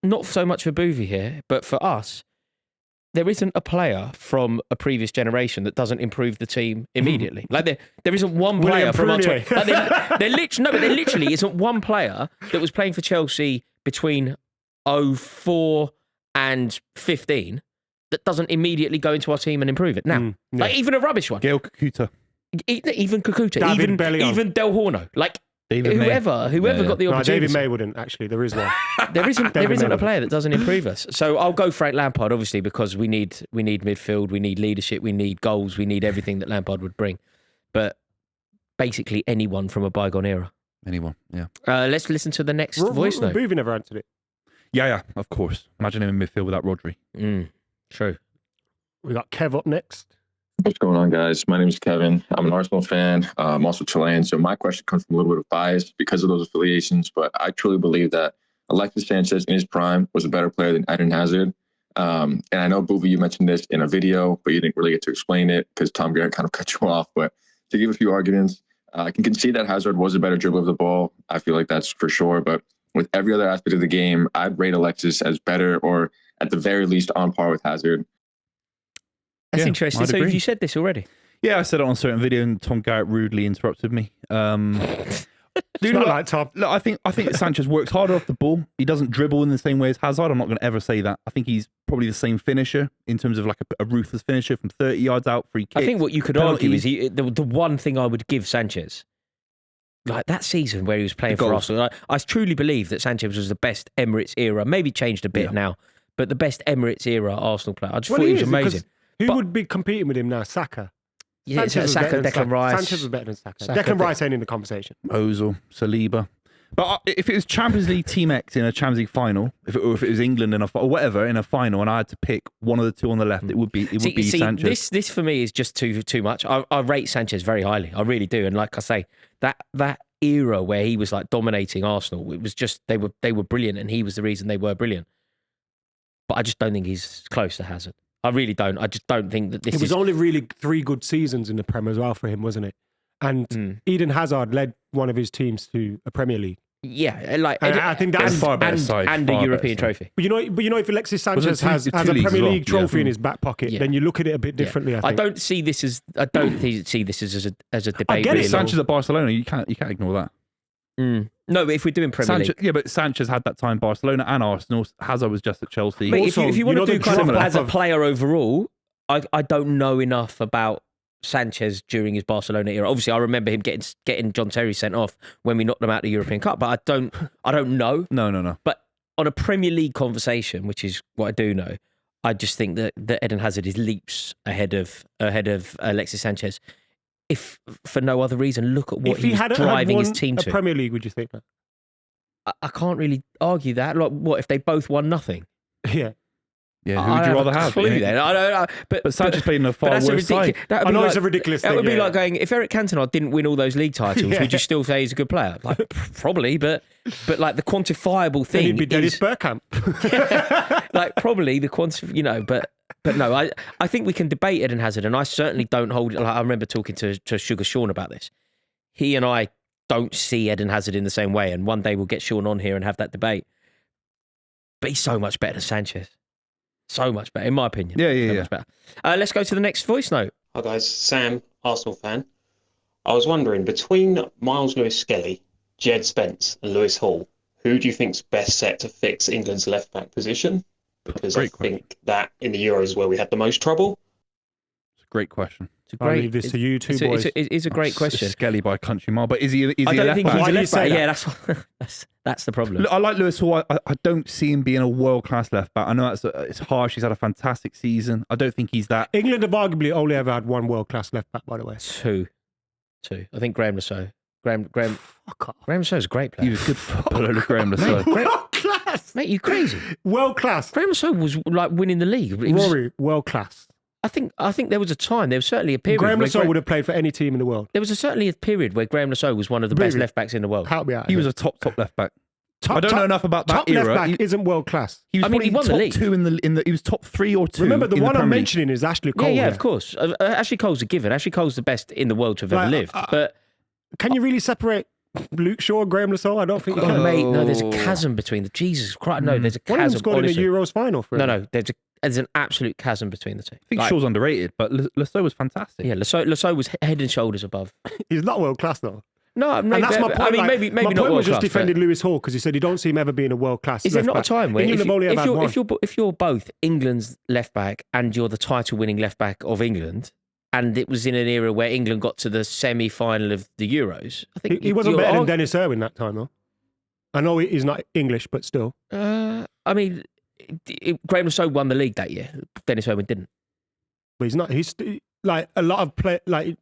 Speaker 3: not so much for Buvey here, but for us, there isn't a player from a previous generation that doesn't improve the team immediately. Like there isn't one player
Speaker 1: William
Speaker 3: from our
Speaker 1: Prunier.
Speaker 3: like there literally isn't one player that was playing for Chelsea between 04 and 15 that doesn't immediately go into our team and improve it. Now,
Speaker 1: yeah.
Speaker 3: like even a rubbish one,
Speaker 2: Gail Kakuta.
Speaker 3: even Kakuta,
Speaker 1: David Bellion.
Speaker 3: even Del Horno, like
Speaker 2: David May.
Speaker 3: whoever got the
Speaker 1: No,
Speaker 3: opportunity.
Speaker 1: David May wouldn't, actually. There is one.
Speaker 3: There isn't
Speaker 1: May
Speaker 3: a
Speaker 1: would.
Speaker 3: player that doesn't improve us. So I'll go Frank Lampard, obviously, because we need midfield, we need leadership, we need goals, we need everything that Lampard would bring. But basically anyone from a bygone era.
Speaker 2: Anyone, yeah.
Speaker 3: Let's listen to the next voice note.
Speaker 1: Buvey never answered it.
Speaker 2: Yeah, of course. Imagine him in midfield without Rodri.
Speaker 3: True.
Speaker 1: We got Kev up next.
Speaker 11: What's going on, guys? My name is Kevin. I'm an Arsenal fan. I'm also Chilean, so my question comes from a little bit of bias because of those affiliations, but I truly believe that Alexis Sanchez in his prime was a better player than Eden Hazard. And I know, Buvey, you mentioned this in a video, but you didn't really get to explain it because Tom Garrett kind of cut you off. But to give a few arguments, I can concede that Hazard was a better dribbler of the ball. I feel like that's for sure. But with every other aspect of the game, I'd rate Alexis as better or at the very least on par with Hazard.
Speaker 3: That's
Speaker 2: Yeah,
Speaker 3: interesting.
Speaker 2: I'd
Speaker 3: So
Speaker 2: agree.
Speaker 3: you said this already.
Speaker 2: Yeah, I said it on a certain video, and Tom Garrett rudely interrupted me.
Speaker 1: Do not like Tom.
Speaker 2: Look, I think Sanchez works harder off the ball. He doesn't dribble in the same way as Hazard. I'm not going to ever say that. I think he's probably the same finisher in terms of like a ruthless finisher from 30 yards out, free kick.
Speaker 3: I think what you could argue is the one thing I would give Sanchez, like that season where he was playing
Speaker 2: The
Speaker 3: for
Speaker 2: goals.
Speaker 3: Arsenal, I truly believe that Sanchez was the best Emirates era, maybe changed a bit now, but the best Emirates era Arsenal player. I just thought he was amazing.
Speaker 1: Who
Speaker 3: But-
Speaker 1: would be competing with him now? Saka.
Speaker 3: Yeah,
Speaker 1: Sanchez was better
Speaker 3: Saka,
Speaker 1: than
Speaker 3: Declan Rice.
Speaker 1: Sanchez was better than Saka.
Speaker 3: Saka,
Speaker 1: Declan Rice ain't in the conversation.
Speaker 2: Ozil, Saliba. But if it was Champions League Team X in a Champions League final, if it was England in or whatever in a final, and I had to pick one of the two on the left, it would be Sanchez.
Speaker 3: This for me is just too much. I rate Sanchez very highly. I really do. And like I say, that era where he was like dominating Arsenal, it was just they were brilliant, and he was the reason they were brilliant. But I just don't think he's close to Hazard. I really don't. I just don't think that this
Speaker 1: It was
Speaker 3: is.
Speaker 1: only really 3 good seasons in the Prem as well for him, wasn't it? And Eden Hazard led one of his teams to a Premier League.
Speaker 3: Yeah, like
Speaker 1: And I think that's
Speaker 2: far better side,
Speaker 3: and
Speaker 2: far
Speaker 3: a
Speaker 2: better
Speaker 3: European
Speaker 2: side.
Speaker 3: trophy.
Speaker 1: But you know, if Alexis
Speaker 2: Was it
Speaker 1: Sanchez
Speaker 2: two
Speaker 1: has a
Speaker 2: leagues
Speaker 1: Premier
Speaker 2: as well?
Speaker 1: League trophy
Speaker 2: Yeah.
Speaker 1: in his back pocket,
Speaker 3: Yeah.
Speaker 1: then you look at it a bit differently. I think.
Speaker 3: don't see this as I don't see this as a debate.
Speaker 1: I get it.
Speaker 3: really.
Speaker 2: Sanchez at Barcelona, you can't ignore that.
Speaker 3: No, but if we're doing Premier
Speaker 2: Sanchez,
Speaker 3: League,
Speaker 2: yeah, but Sanchez had that time Barcelona and Arsenal. Hazard was just at Chelsea.
Speaker 3: mate,
Speaker 1: Also,
Speaker 3: if you want
Speaker 1: you know
Speaker 3: to do
Speaker 1: the
Speaker 3: kind of
Speaker 1: drop-off
Speaker 3: as a
Speaker 1: of-
Speaker 3: player overall, I don't know enough about Sanchez during his Barcelona era. Obviously, I remember him getting John Terry sent off when we knocked them out of the European Cup, but I don't know.
Speaker 2: No.
Speaker 3: But on a Premier League conversation, which is what I do know, I just think that Eden Hazard is leaps ahead of Alexis Sanchez. If for no other reason, look at what
Speaker 1: if he
Speaker 3: he's
Speaker 1: had
Speaker 3: driving
Speaker 1: won
Speaker 3: his team
Speaker 1: a
Speaker 3: to.
Speaker 1: Premier League, would you think that?
Speaker 3: I can't really argue that. Like, what if they both won nothing?
Speaker 1: Yeah.
Speaker 2: Yeah, who would you rather have?
Speaker 3: Clue then. I don't know.
Speaker 2: But Sanchez played in a far
Speaker 3: that's
Speaker 2: worse side.
Speaker 3: That
Speaker 1: I know it's a ridiculous
Speaker 3: That
Speaker 1: thing,
Speaker 3: would be
Speaker 1: yeah.
Speaker 3: like going, if Eric Cantona didn't win all those league titles,
Speaker 1: Yeah.
Speaker 3: would you still say he's a good player? Like, probably, but like the quantifiable
Speaker 1: Then
Speaker 3: thing
Speaker 1: he'd be Dennis
Speaker 3: is
Speaker 1: Bergkamp.
Speaker 3: like probably the but no, I think we can debate Eden Hazard, and I certainly don't hold. Like, I remember talking to Sugar Sean about this. He and I don't see Eden Hazard in the same way, and one day we'll get Sean on here and have that debate. But he's so much better than Sanchez. So much better, in my opinion.
Speaker 2: Yeah.
Speaker 3: Much better. Let's go to the next voice note.
Speaker 12: Hi guys, Sam, Arsenal fan. I was wondering, between Miles Lewis-Skelly, Jed Spence and Lewis Hall, who do you think's best set to fix England's left-back position? Because I think that in the Euros where we had the most trouble.
Speaker 2: It's a great question.
Speaker 1: I'll leave this to you two boys.
Speaker 3: It's a great question.
Speaker 2: Skelly by a country mile, but is he a
Speaker 3: I don't
Speaker 2: left
Speaker 3: think
Speaker 2: back?
Speaker 3: he's
Speaker 1: Why
Speaker 3: a
Speaker 1: do you
Speaker 3: left
Speaker 1: say
Speaker 3: back.
Speaker 1: that?
Speaker 3: Yeah, that's the problem.
Speaker 2: Look, I like Lewis Hall. I don't see him being a world-class left back. I know it's harsh. He's had a fantastic season. I don't think he's that.
Speaker 1: England have arguably only ever had one world-class left back, by the way.
Speaker 3: Two. I think Graham Lasso. Graham Lasso's a great player.
Speaker 2: He was good footballer, Graham Lasso.
Speaker 1: World-class!
Speaker 3: Mate, you crazy?
Speaker 1: World-class.
Speaker 3: Graham Lasso was like winning the league. It was-
Speaker 1: Rory, world-class.
Speaker 3: I think there was a time. There was certainly a period.
Speaker 1: Graham
Speaker 3: where
Speaker 1: Lasso would have played for any team in the world.
Speaker 3: There was certainly a period where Graham Lasso was one of the best
Speaker 1: Really?
Speaker 3: left backs in the world.
Speaker 1: Help me out.
Speaker 2: He was a top left back.
Speaker 1: Top-
Speaker 2: I don't know enough about that
Speaker 1: top
Speaker 2: era.
Speaker 1: left back isn't world-class.
Speaker 2: He was
Speaker 3: I mean, he
Speaker 2: probably
Speaker 3: won the
Speaker 2: top
Speaker 3: league.
Speaker 2: two in the. He was top 3 or 2.
Speaker 1: Remember, the
Speaker 2: in
Speaker 1: one I'm
Speaker 2: Premier League.
Speaker 1: mentioning is Ashley Cole.
Speaker 3: Yeah,
Speaker 1: here.
Speaker 3: of course. Ashley Cole's a given. Ashley Cole's the best in the world to have ever
Speaker 1: Like,
Speaker 3: lived. But
Speaker 1: Can you really separate Luke Shaw and Graham Lasso? I don't think you
Speaker 3: oh,
Speaker 1: can.
Speaker 3: mate, no, there's a chasm between the Jesus Christ. No, there's a
Speaker 1: One of them
Speaker 3: chasm.
Speaker 1: scored in
Speaker 3: honestly.
Speaker 1: the Euros final for him.
Speaker 3: No, there's an absolute chasm between the two.
Speaker 2: I think Shaw's underrated, but Lasso was fantastic.
Speaker 3: Yeah, Lasso was head and shoulders above.
Speaker 1: He's not world-class, though.
Speaker 3: No, maybe,
Speaker 1: And that's my point.
Speaker 3: I mean,
Speaker 1: like,
Speaker 3: maybe
Speaker 1: my
Speaker 3: not
Speaker 1: point was
Speaker 3: world
Speaker 1: just
Speaker 3: class,
Speaker 1: defending
Speaker 3: but-
Speaker 1: Lewis Hall because he said you don't see him ever being a world-class
Speaker 3: Is there
Speaker 1: left
Speaker 3: not a
Speaker 1: back.
Speaker 3: time where
Speaker 1: England have only ever had one.
Speaker 3: if you're both England's left back and you're the title-winning left back of England, and it was in an era where England got to the semi-final of the Euros, I think
Speaker 1: He wasn't
Speaker 3: you're
Speaker 1: better than Dennis Irwin that time, though. I know he's not English, but still.
Speaker 3: I mean, Graham Lasso won the league that year. Dennis Irwin didn't.
Speaker 1: But he's not. He's like a lot of play. Like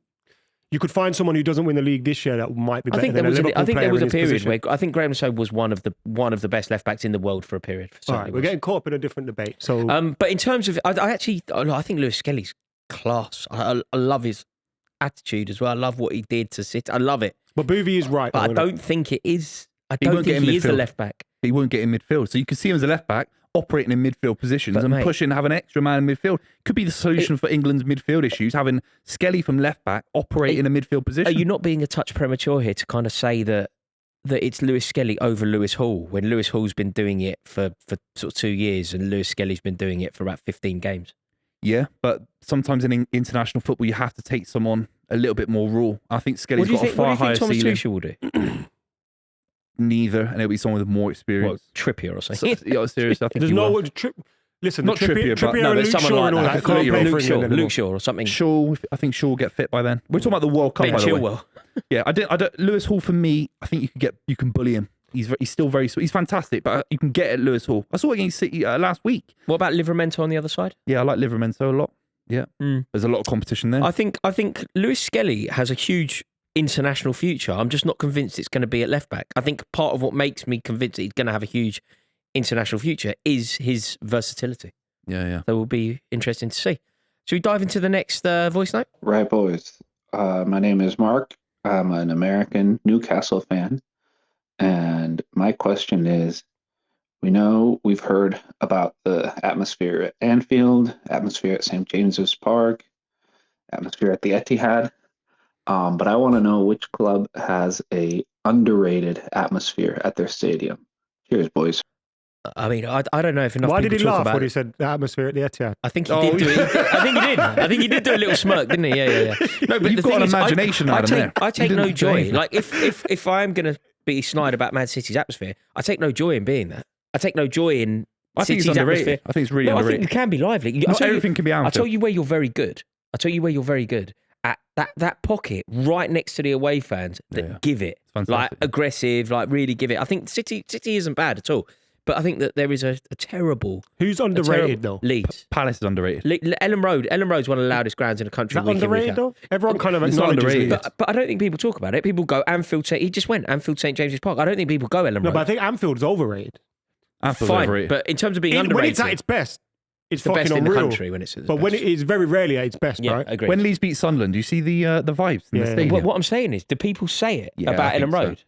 Speaker 1: you could find someone who doesn't win the league this year that might be better than a Liverpool
Speaker 3: I think there
Speaker 1: player
Speaker 3: was
Speaker 1: in
Speaker 3: a
Speaker 1: his
Speaker 3: period
Speaker 1: position.
Speaker 3: where I think Graham Lasso was one of the best left backs in the world for a period.
Speaker 1: All
Speaker 3: Certainly
Speaker 1: right, we're
Speaker 3: was.
Speaker 1: getting caught up in a different debate. So,
Speaker 3: But in terms of, I think Lewis Skelly's class. I love his attitude as well. I love what he did to sit. I love it.
Speaker 1: but Buvey is right.
Speaker 3: But I
Speaker 1: though, isn't
Speaker 3: don't think it is. I
Speaker 2: He
Speaker 3: don't
Speaker 2: won't get
Speaker 3: think
Speaker 2: in
Speaker 3: he is the
Speaker 2: midfield.
Speaker 3: left back.
Speaker 2: He won't get in midfield. So you can see him as a left back operating in midfield positions
Speaker 3: But,
Speaker 2: and
Speaker 3: mate,
Speaker 2: pushing, have an extra man in midfield. Could be the solution for England's midfield issues, having Skelly from left back operate in a midfield position.
Speaker 3: Are you not being a touch premature here to kind of say that it's Lewis Skelly over Lewis Hall when Lewis Hall's been doing it for sort of 2 years and Lewis Skelly's been doing it for about 15 games?
Speaker 2: Yeah, but sometimes in international football, you have to take someone a little bit more raw. I think
Speaker 3: What
Speaker 2: Skelly's
Speaker 3: do you
Speaker 2: got a
Speaker 3: think, what do
Speaker 2: far
Speaker 3: you
Speaker 2: higher
Speaker 3: think Thomas
Speaker 2: ceiling.
Speaker 3: Tuchel will do?
Speaker 2: Neither, and it'll be someone with more
Speaker 3: What,
Speaker 2: experience.
Speaker 3: Trippier or
Speaker 2: So,
Speaker 3: something?
Speaker 2: yeah, seriously, I think
Speaker 1: There's
Speaker 2: he
Speaker 1: no
Speaker 2: will.
Speaker 1: listen.
Speaker 2: Not Trippier, but-
Speaker 1: Trippier
Speaker 3: No,
Speaker 1: and
Speaker 3: but
Speaker 1: Luke
Speaker 3: someone
Speaker 1: Shaw
Speaker 3: like
Speaker 1: and all
Speaker 3: that.
Speaker 1: that can't play for England anymore.
Speaker 3: Luke Shaw or something.
Speaker 2: Shaw, I think Shaw will get fit by then. We're talking about the World Cup,
Speaker 3: Ben
Speaker 2: by the way.
Speaker 3: Chilwell.
Speaker 2: Yeah, I don't. Lewis Hall for me, I think you can bully him. He's still very sweet. He's fantastic, but you can get at Lewis Hall. I saw it against City last week.
Speaker 3: What about Livramento on the other side?
Speaker 2: Yeah, I like Livramento a lot. Yeah, there's a lot of competition there.
Speaker 3: I think Lewis Skelly has a huge international future. I'm just not convinced it's going to be at left back. I think part of what makes me convinced that he's going to have a huge international future is his versatility.
Speaker 2: Yeah.
Speaker 3: So it will be interesting to see. Should we dive into the next voice note?
Speaker 13: Right, boys. My name is Mark. I'm an American Newcastle fan. And my question is, we've heard about the atmosphere at Anfield, atmosphere at St. James's Park, atmosphere at the Etihad. But I want to know which club has a underrated atmosphere at their stadium. Cheers, boys.
Speaker 3: I mean, I don't know if enough
Speaker 1: Why
Speaker 3: people
Speaker 1: did he
Speaker 3: talk
Speaker 1: laugh
Speaker 3: about
Speaker 1: when
Speaker 3: it.
Speaker 1: he said the atmosphere at the Etihad?
Speaker 3: I think he did do it. I think he did. I think he did do a little smirk, didn't he? Yeah.
Speaker 2: No, but you've got an imagination,
Speaker 3: I
Speaker 2: Adam, there.
Speaker 3: I
Speaker 2: You
Speaker 3: take no
Speaker 2: didn't say
Speaker 3: joy.
Speaker 2: anything.
Speaker 3: Like, if I'm going to be snide about Man City's atmosphere, I take no joy in being that. I take no joy in
Speaker 2: I think
Speaker 3: City's
Speaker 2: it's underrated.
Speaker 3: atmosphere.
Speaker 2: I think it's really
Speaker 3: No, I
Speaker 2: underrated.
Speaker 3: think it can be lively.
Speaker 2: Not everything can be
Speaker 3: I'll
Speaker 2: Anfield.
Speaker 3: tell you where you're very good. At that pocket right next to the away fans that give it,
Speaker 2: fantastic.
Speaker 3: like aggressive, like really give it. I think City isn't bad at all, but I think that there is a terrible.
Speaker 1: Who's underrated though?
Speaker 3: Leeds.
Speaker 2: Palace is underrated.
Speaker 3: Ellen Road's one of the loudest grounds in the country.
Speaker 1: Is that underrated though? Everyone kind of
Speaker 2: It's not
Speaker 1: acknowledges
Speaker 2: underrated.
Speaker 1: Leeds.
Speaker 3: But I don't think people talk about it. People go Anfield. He just went Anfield St James's Park. I don't think people go Ellen
Speaker 1: No,
Speaker 3: Road.
Speaker 1: but I think Anfield's overrated.
Speaker 2: Anfield's
Speaker 3: Fine,
Speaker 2: overrated.
Speaker 3: but in terms of being
Speaker 1: When
Speaker 3: underrated,
Speaker 1: it's at its best, it's
Speaker 3: the
Speaker 1: fucking
Speaker 3: best in
Speaker 1: unreal.
Speaker 3: the country when it's at its
Speaker 1: But when
Speaker 3: best.
Speaker 1: it is very rarely at its best,
Speaker 3: Yeah,
Speaker 1: right?
Speaker 3: agreed.
Speaker 2: When Leeds beat Sunderland, do you see the vibes in the
Speaker 1: Yeah.
Speaker 2: stadium?
Speaker 3: What I'm saying is, do people say it
Speaker 2: Yeah,
Speaker 3: about
Speaker 2: I
Speaker 3: Ellen
Speaker 2: think so.
Speaker 3: Road?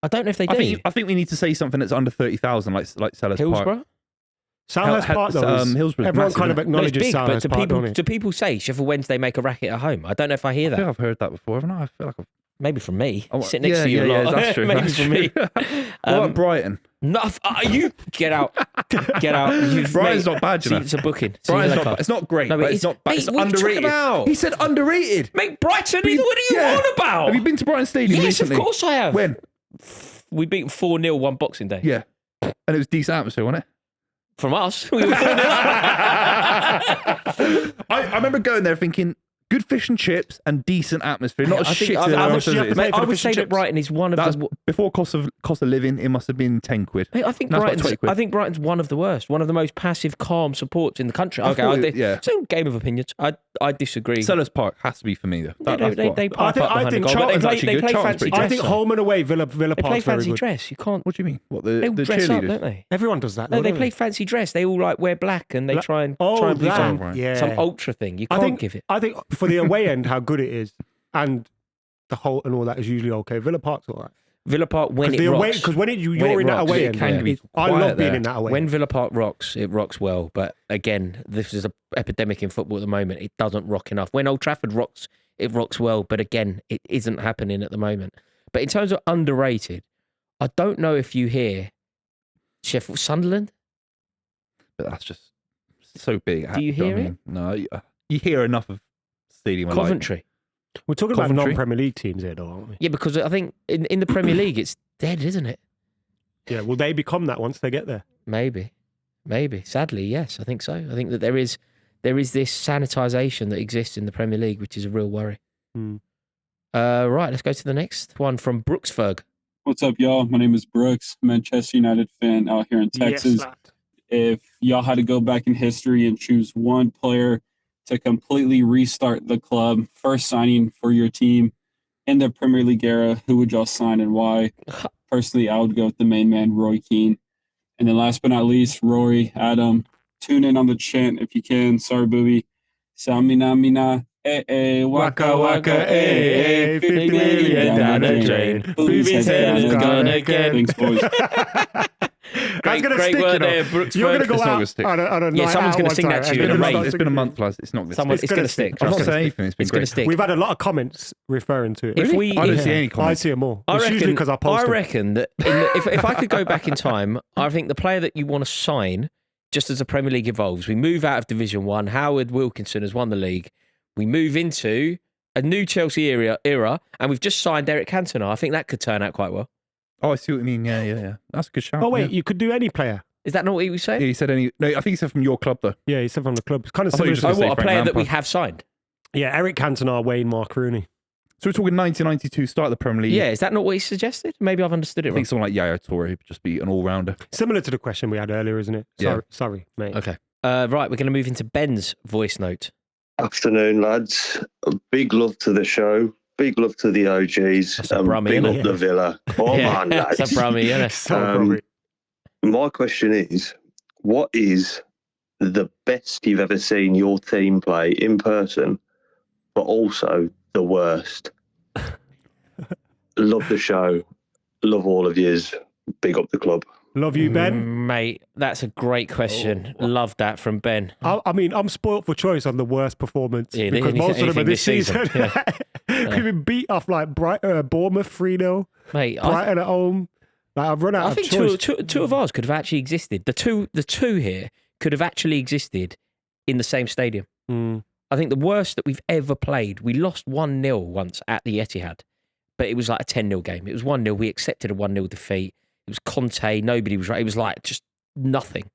Speaker 3: I don't know if they do.
Speaker 2: I think we need to say something that's under 30,000, like Sellers Park.
Speaker 3: Hillsborough?
Speaker 1: Selhurst Park though, is,
Speaker 2: Hillsborough's
Speaker 1: everyone
Speaker 2: massive,
Speaker 1: kind of
Speaker 2: isn't it?
Speaker 3: No, it's
Speaker 1: acknowledges
Speaker 3: big, but
Speaker 1: Selhurst Park, don't it?
Speaker 3: do people say Sheffield Wednesday make a racket at home? I don't know if I hear
Speaker 2: I
Speaker 3: that.
Speaker 2: think I've heard that before, haven't I? I feel like I've...
Speaker 3: Maybe from me,
Speaker 2: Oh,
Speaker 3: sitting next to you
Speaker 2: yeah,
Speaker 3: a lot.
Speaker 2: that's true.
Speaker 3: Maybe
Speaker 2: that's
Speaker 3: from
Speaker 2: true.
Speaker 3: me.
Speaker 2: What about Brighton?
Speaker 3: No, you get out. Get out.
Speaker 2: Brighton's not bad, you know.
Speaker 3: It's a booking.
Speaker 2: Brighton's not bad. It's not great,
Speaker 3: No,
Speaker 2: but
Speaker 3: but
Speaker 2: it's not bad.
Speaker 3: mate,
Speaker 2: It's
Speaker 3: what are you talking
Speaker 2: underrated.
Speaker 3: about?
Speaker 2: He said underrated.
Speaker 3: Mate, Brighton, what are you on about?
Speaker 2: Have you been to Brighton Stadium
Speaker 3: Yes,
Speaker 2: recently?
Speaker 3: of course I have.
Speaker 2: When?
Speaker 3: We beat 4-0 one Boxing Day.
Speaker 2: Yeah. And it was decent atmosphere, wasn't it?
Speaker 3: From us. We were 4-0 up.
Speaker 2: I remember going there thinking, good fish and chips and decent atmosphere. Not as
Speaker 3: I think
Speaker 2: shit as
Speaker 3: I
Speaker 2: everyone
Speaker 3: would-
Speaker 2: says it is.
Speaker 3: mate, I
Speaker 1: for the
Speaker 3: would
Speaker 1: fish
Speaker 3: say
Speaker 1: and
Speaker 3: that
Speaker 1: chips.
Speaker 3: Brighton is one of
Speaker 2: That was
Speaker 3: the...
Speaker 2: before cost of living, it must have been 10 quid.
Speaker 3: Mate, I think
Speaker 2: That's about 20
Speaker 3: Brighton's.
Speaker 2: quid.
Speaker 3: I think Brighton's one of the worst, one of the most passive, calm supports in the country.
Speaker 2: I
Speaker 3: Okay,
Speaker 2: thought yeah.
Speaker 3: it's a game of opinions. I disagree.
Speaker 2: Sellers Park has to be for me, though.
Speaker 3: Yeah, they pipe up
Speaker 1: I
Speaker 3: behind
Speaker 1: think
Speaker 3: the goal, but
Speaker 2: Charlton's
Speaker 3: they
Speaker 2: actually
Speaker 3: play
Speaker 2: good. Charlton's
Speaker 3: fancy
Speaker 2: pretty
Speaker 3: dress.
Speaker 1: I think
Speaker 3: though.
Speaker 1: home and away, Villa
Speaker 3: They play
Speaker 1: Park's very
Speaker 3: fancy
Speaker 1: good.
Speaker 3: dress. You can't.
Speaker 2: What do you mean? What,
Speaker 3: They all
Speaker 2: the
Speaker 3: dress up,
Speaker 2: cheerleaders?
Speaker 3: don't they?
Speaker 1: Everyone does that.
Speaker 3: No,
Speaker 1: though,
Speaker 3: they
Speaker 1: don't
Speaker 3: play fancy dress. They all like wear black and they try and
Speaker 1: Oh,
Speaker 3: be
Speaker 1: that,
Speaker 3: some,
Speaker 2: right.
Speaker 1: yeah.
Speaker 3: some ultra thing. You
Speaker 1: I
Speaker 3: can't
Speaker 1: think
Speaker 3: give it.
Speaker 1: I think for the away end, how good it is, and the whole and all that is usually okay. Villa Park's all right.
Speaker 3: Villa Park when it
Speaker 1: the away
Speaker 3: rocks.
Speaker 1: because when you're
Speaker 3: When it
Speaker 1: in that
Speaker 3: rocks,
Speaker 1: away
Speaker 3: it
Speaker 1: end,
Speaker 3: can
Speaker 2: be
Speaker 1: I
Speaker 2: quiet
Speaker 1: love being
Speaker 2: there.
Speaker 1: in that away.
Speaker 3: When Villa Park rocks, it rocks well. But again, this is an epidemic in football at the moment. It doesn't rock enough. When Old Trafford rocks, it rocks well. But again, it isn't happening at the moment. But in terms of underrated, I don't know if you hear Sheffield Sunderland.
Speaker 2: But that's just so big.
Speaker 3: Do you hear
Speaker 2: it? No, you hear enough of stadium. I like.
Speaker 3: Coventry.
Speaker 1: We're talking about
Speaker 2: Coventry.
Speaker 1: non-Premier League teams here, though, aren't we?
Speaker 3: Yeah, because I think in the Premier League, it's dead, isn't it?
Speaker 1: Yeah. Will they become that once they get there?
Speaker 3: Maybe. Sadly, yes, I think so. I think that there is this sanitisation that exists in the Premier League, which is a real worry.
Speaker 1: Hmm.
Speaker 3: Right, let's go to the next one from Brooksburg.
Speaker 14: What's up, y'all? My name is Brooks, Manchester United fan out here in Texas.
Speaker 1: Yes, lad.
Speaker 14: If y'all had to go back in history and choose one player to completely restart the club, first signing for your team in the Premier League era, who would y'all sign and why? Personally, I would go with the main man, Roy Keane. And then last but not least, Rory, Adam, tune in on the chant if you can. Sorry, Buvey. Samina, mina, waka, waka, 50 million down the drain. Buvey's head is gone again. Thanks, boys.
Speaker 1: That's gonna
Speaker 3: great
Speaker 1: stick,
Speaker 3: word
Speaker 1: you know.
Speaker 3: there, Brooksburg.
Speaker 1: You're gonna go
Speaker 2: It's not
Speaker 1: out
Speaker 2: gonna stick.
Speaker 1: on a
Speaker 3: Yeah,
Speaker 1: night
Speaker 3: someone's
Speaker 1: out
Speaker 3: gonna
Speaker 1: one
Speaker 3: sing that
Speaker 1: time.
Speaker 3: to you in a rave.
Speaker 2: It's been a month, lads. It's not going to
Speaker 3: Someone,
Speaker 2: stick.
Speaker 3: it's going to stick.
Speaker 2: I'm
Speaker 3: trust
Speaker 2: not
Speaker 3: us.
Speaker 2: saying anything. It's been
Speaker 3: It's going
Speaker 2: great.
Speaker 3: to stick.
Speaker 1: We've had a lot of comments referring to it.
Speaker 3: If we,
Speaker 2: I don't see
Speaker 3: yeah.
Speaker 2: any
Speaker 1: I
Speaker 2: comments.
Speaker 1: see them more.
Speaker 3: I
Speaker 1: It's
Speaker 3: reckon,
Speaker 1: usually because I post them.
Speaker 3: reckon that if I could go back in time, I think the player that you want to sign, just as the Premier League evolves, we move out of Division 1. Howard Wilkinson has won the league. We move into a new Chelsea era, and we've just signed Eric Cantona. I think that could turn out quite well.
Speaker 2: Oh, I see what you mean. Yeah. That's a good shout.
Speaker 1: Oh wait,
Speaker 2: yeah.
Speaker 1: you could do any player.
Speaker 3: Is that not what he was saying?
Speaker 2: Yeah, he said any. No, I think he said from your club though.
Speaker 1: Yeah, he said from the club. It's kind of
Speaker 2: I thought you
Speaker 1: similar.
Speaker 2: were just
Speaker 1: To,
Speaker 2: gonna say
Speaker 3: A
Speaker 2: Frank
Speaker 3: player that we
Speaker 2: Lampard.
Speaker 3: have signed.
Speaker 1: yeah, Eric Cantona, Wayne, Mark Rooney.
Speaker 2: So we're talking 1992 start of the Premier League.
Speaker 3: Yeah, is that not what he suggested? Maybe I've understood it
Speaker 2: I
Speaker 3: wrong.
Speaker 2: think someone like Yaya Toure would just be an all-rounder.
Speaker 1: Similar to the question we had earlier, isn't it?
Speaker 2: Yeah.
Speaker 1: Sorry, mate.
Speaker 3: Okay. Right, we're going to move into Ben's voice note.
Speaker 15: Afternoon, lads. Big love to the show. Big love to the OGs.
Speaker 3: That's a Brummie,
Speaker 15: big
Speaker 3: isn't
Speaker 15: up
Speaker 3: it?
Speaker 15: the Villa. Come on, lads.
Speaker 3: That's a Brummie, isn't it?
Speaker 1: So probably.
Speaker 15: My question is, what is the best you've ever seen your team play in person, but also the worst? Love the show. Love all of yous. Big up the club.
Speaker 1: Love you, Ben.
Speaker 3: Mate, that's a great question. Love that from Ben.
Speaker 1: I mean, I'm spoilt for choice on the worst performance
Speaker 3: Yeah,
Speaker 1: because most of them are
Speaker 3: anything
Speaker 1: this
Speaker 3: this season.
Speaker 1: season. We've been beat off like Bournemouth 3-0.
Speaker 3: Mate,
Speaker 1: Brighton at home. Like, I've run out of choice.
Speaker 3: I think two of ours could have actually existed. The two here could have actually existed in the same stadium. I think the worst that we've ever played, we lost 1-0 once at the Etihad, but it was like a 10-0 game. It was 1-0. We accepted a 1-0 defeat. It was Conte. Nobody was right. It was like just nothing.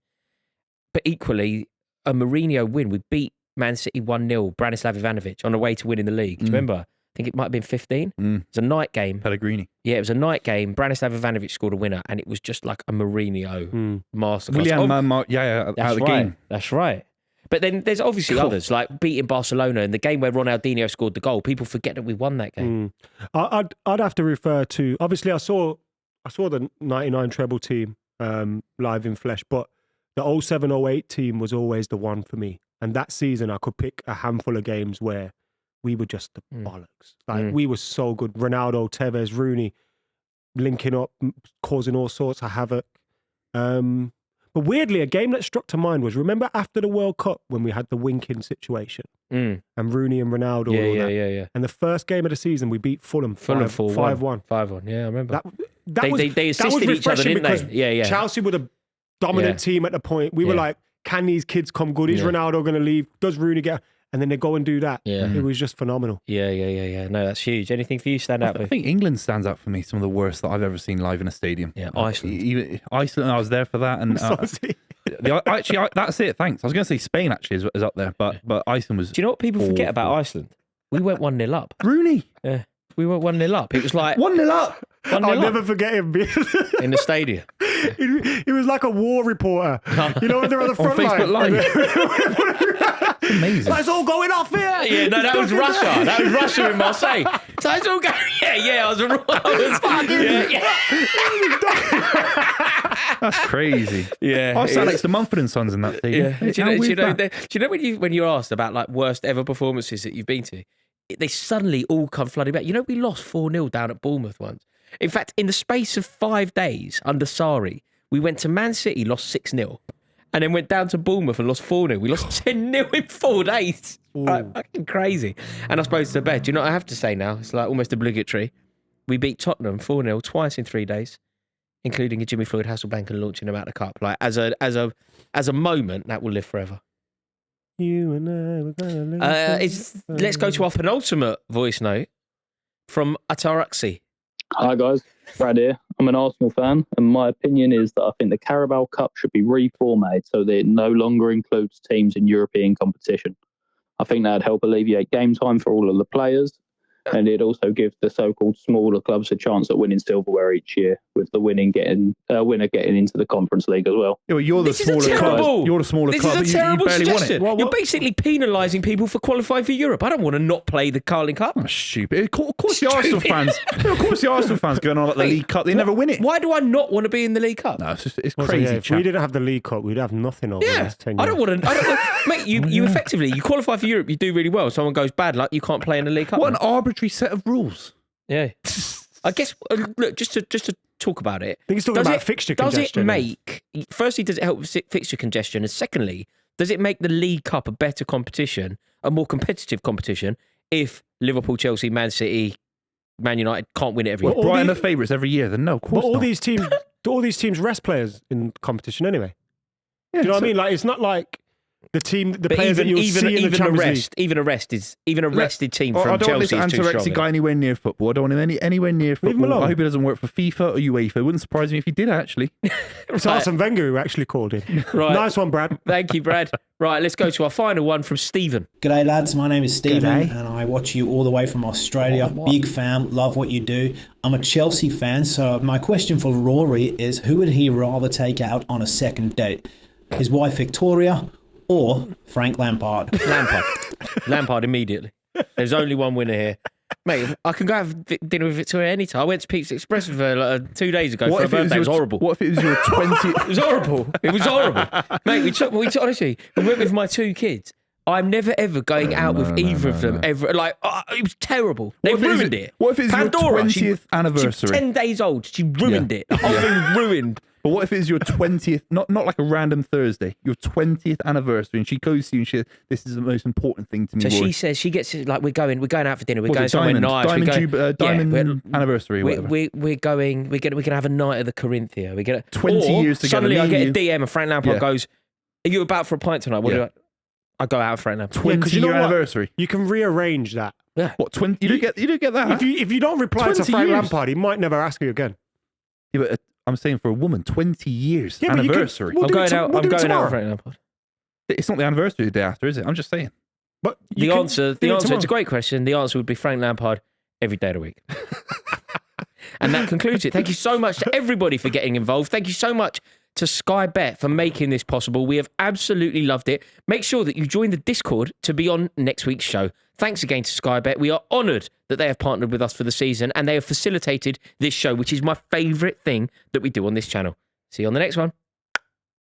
Speaker 3: But equally, a Mourinho win. We beat Man City 1-0, Branislav Ivanovic, on the way to winning the league. Do you remember? I think it might have been 15. It was a night game.
Speaker 2: Pellegrini.
Speaker 3: Yeah, it was a night game. Branislav Ivanovic scored a winner, and it was just like a Mourinho masterclass.
Speaker 2: William, out
Speaker 3: that's
Speaker 2: of the
Speaker 3: right.
Speaker 2: game.
Speaker 3: That's right. But then there's obviously others, like beating Barcelona in the game where Ronaldinho scored the goal. People forget that we won that game.
Speaker 1: I'd have to refer to, obviously I saw the 99 treble team live in flesh, but the 07-08 team was always the one for me. And that season I could pick a handful of games where we were just the bollocks. Like we were so good. Ronaldo, Tevez, Rooney linking up, causing all sorts of havoc. But weirdly, a game that struck to mind was, remember after the World Cup when we had the winking situation and Rooney and Ronaldo?
Speaker 3: Yeah.
Speaker 1: And the first game of the season, we beat Fulham 5-1.
Speaker 3: 5-1, yeah, I remember.
Speaker 1: They
Speaker 3: assisted each other, didn't they? Yeah.
Speaker 1: Chelsea were the dominant team at the point. We were like, can these kids come good? Is Ronaldo going to leave? Does Rooney get... And then they go and do that. Yeah. It was just phenomenal.
Speaker 3: Yeah. No, that's huge. Anything for you stand out?
Speaker 2: I think England stands out for me. Some of the worst that I've ever seen live in a stadium.
Speaker 3: Yeah, Iceland.
Speaker 2: Iceland, I was there for that. And actually, that's it. Thanks. I was going to say Spain actually is up there, but Iceland was.
Speaker 3: Do you know what people forget about Iceland? We went 1-0 up.
Speaker 2: Rooney.
Speaker 3: Yeah, we went 1-0 up. It was like
Speaker 2: 1-0 up.
Speaker 1: I'll never forget him
Speaker 3: in the stadium.
Speaker 1: He was like a war reporter. You know, when they're on the front
Speaker 2: Facebook
Speaker 1: Live.
Speaker 2: Amazing.
Speaker 1: It's all going off here.
Speaker 3: Yeah, no, that was Russia. That was Russia in Marseille. So it's all going. Yeah.
Speaker 2: That's crazy.
Speaker 3: Yeah,
Speaker 2: I sat next to Mumford and Sons in that stadium.
Speaker 3: Yeah. Do you know when you're asked about like worst ever performances that you've been to, they suddenly all come flooding back. You know, we lost 4-0 down at Bournemouth once. In fact, in the space of 5 days under Sarri, we went to Man City, lost 6-0. And then went down to Bournemouth and lost 4-0. We lost 10-0 in 4 days. Like, fucking crazy. And I suppose to bed, do you know what I have to say now? It's like almost obligatory. We beat Tottenham 4-0 twice in 3 days, including a Jimmy Floyd Hasselbank and launching them out of the cup. Like as a moment that will live forever.
Speaker 1: You and I were gonna live.
Speaker 3: Let's go to our penultimate voice note from Ataraxi.
Speaker 16: Hi guys, Brad here. I'm an Arsenal fan, and my opinion is that I think the Carabao Cup should be reformatted so that it no longer includes teams in European competition. I think that'd help alleviate game time for all of the players, and it'd also give the so-called smaller clubs a chance at winning silverware each year, with the winner getting into the Conference League as well.
Speaker 2: Yeah, well, you're the smaller club. You're the smaller club.
Speaker 3: This is a terrible suggestion.
Speaker 2: Won it.
Speaker 3: You're basically penalising people for qualifying for Europe. I don't want to not play the Carling Cup.
Speaker 2: That's stupid. Of course, the Arsenal fans. Of course, the Arsenal fans going on at the League Cup. They never win it.
Speaker 3: Why do I not want to be in the League Cup?
Speaker 2: No, it's crazy.
Speaker 1: If we didn't have the League Cup, we'd have nothing over the last 10 years.
Speaker 3: I don't want to. Mate, you effectively you qualify for Europe. You do really well. Someone goes bad, like you can't play in the League Cup.
Speaker 2: What an arbitrary set of rules.
Speaker 3: Yeah, I guess. Look, just to talk about it.
Speaker 1: I think it's talking about fixture congestion.
Speaker 3: Firstly, does it help with fixture congestion? And secondly, does it make the League Cup a better competition, a more competitive competition, if Liverpool, Chelsea, Man City, Man United can't win it every year?
Speaker 2: Brighton are favourites every year. Then no, of course
Speaker 1: but all
Speaker 2: not.
Speaker 1: these teams rest players in competition anyway. Do you know what I mean? Like, it's not like the players that you'll see in the Champions League.
Speaker 3: Even a rested team from Chelsea.
Speaker 2: I don't want this Antarexy guy anywhere near football. I don't want him anywhere near football. I hope he doesn't work for FIFA or UEFA. It wouldn't surprise me if he did, actually.
Speaker 1: It's Arsene Wenger who actually called him.
Speaker 3: Right.
Speaker 1: Nice one, Brad.
Speaker 3: Thank you, Brad. Right, let's go to our final one from Stephen.
Speaker 17: G'day, lads. My name is Stephen, and I watch you all the way from Australia. Big fan, love what you do. I'm a Chelsea fan, so my question for Rory is, who would he rather take out on a second date? His wife Victoria or Frank Lampard?
Speaker 3: Lampard immediately. There's only one winner here. Mate, I can go have dinner with Victoria anytime. I went to Pizza Express with her 2 days ago for her birthday. It was horrible.
Speaker 2: What if it was your 20th?
Speaker 3: It was horrible. It was horrible. Mate, we honestly, we went with my 2 kids. I'm never ever going out with either of them ever. Like, it was terrible. They ruined it.
Speaker 2: What if it's
Speaker 3: Pandora,
Speaker 2: your 20th anniversary?
Speaker 3: She's 10 days old. She ruined it. The whole thing ruined.
Speaker 2: But what if it's your 20th, not like a random Thursday, your 20th anniversary, and she goes to you and she says, this is the most important thing to me.
Speaker 3: So
Speaker 2: Rory.
Speaker 3: she says, she gets like, we're going out for dinner. We're
Speaker 2: Was
Speaker 3: going
Speaker 2: it
Speaker 3: somewhere
Speaker 2: Diamond?
Speaker 3: nice.
Speaker 2: Diamond anniversary,
Speaker 3: we're
Speaker 2: whatever.
Speaker 3: going to have a night at the Corinthia. We're gonna
Speaker 2: 20 years together.
Speaker 3: Suddenly I get a
Speaker 2: you.
Speaker 3: DM and Frank Lampard goes, are you about for a pint tonight? What do I go out with Frank Lampard.
Speaker 2: 20-year anniversary.
Speaker 1: You can rearrange that.
Speaker 3: Yeah.
Speaker 2: What 20? You don't get that.
Speaker 1: If you don't reply to
Speaker 2: 20
Speaker 1: Frank
Speaker 2: years.
Speaker 1: Lampard, he might never ask you again.
Speaker 2: Yeah, but I'm saying for a woman, 20 years
Speaker 1: Yeah, but you
Speaker 2: anniversary.
Speaker 1: We'll
Speaker 3: I'm
Speaker 1: do
Speaker 3: going
Speaker 1: it
Speaker 3: out.
Speaker 1: we'll
Speaker 3: I'm
Speaker 1: do it
Speaker 3: going out
Speaker 1: tomorrow.
Speaker 3: with Frank Lampard.
Speaker 2: It's not the anniversary the day after, is it? I'm just saying.
Speaker 1: But
Speaker 3: The answer. It's a great question. The answer would be Frank Lampard every day of the week. And that concludes it. Thank you so much to everybody for getting involved. Thank you so much to Sky Bet for making this possible. We have absolutely loved it. Make sure that you join the Discord to be on next week's show. Thanks again to Sky Bet. We are honoured that they have partnered with us for the season and they have facilitated this show, which is my favourite thing that we do on this channel. See you on the next one.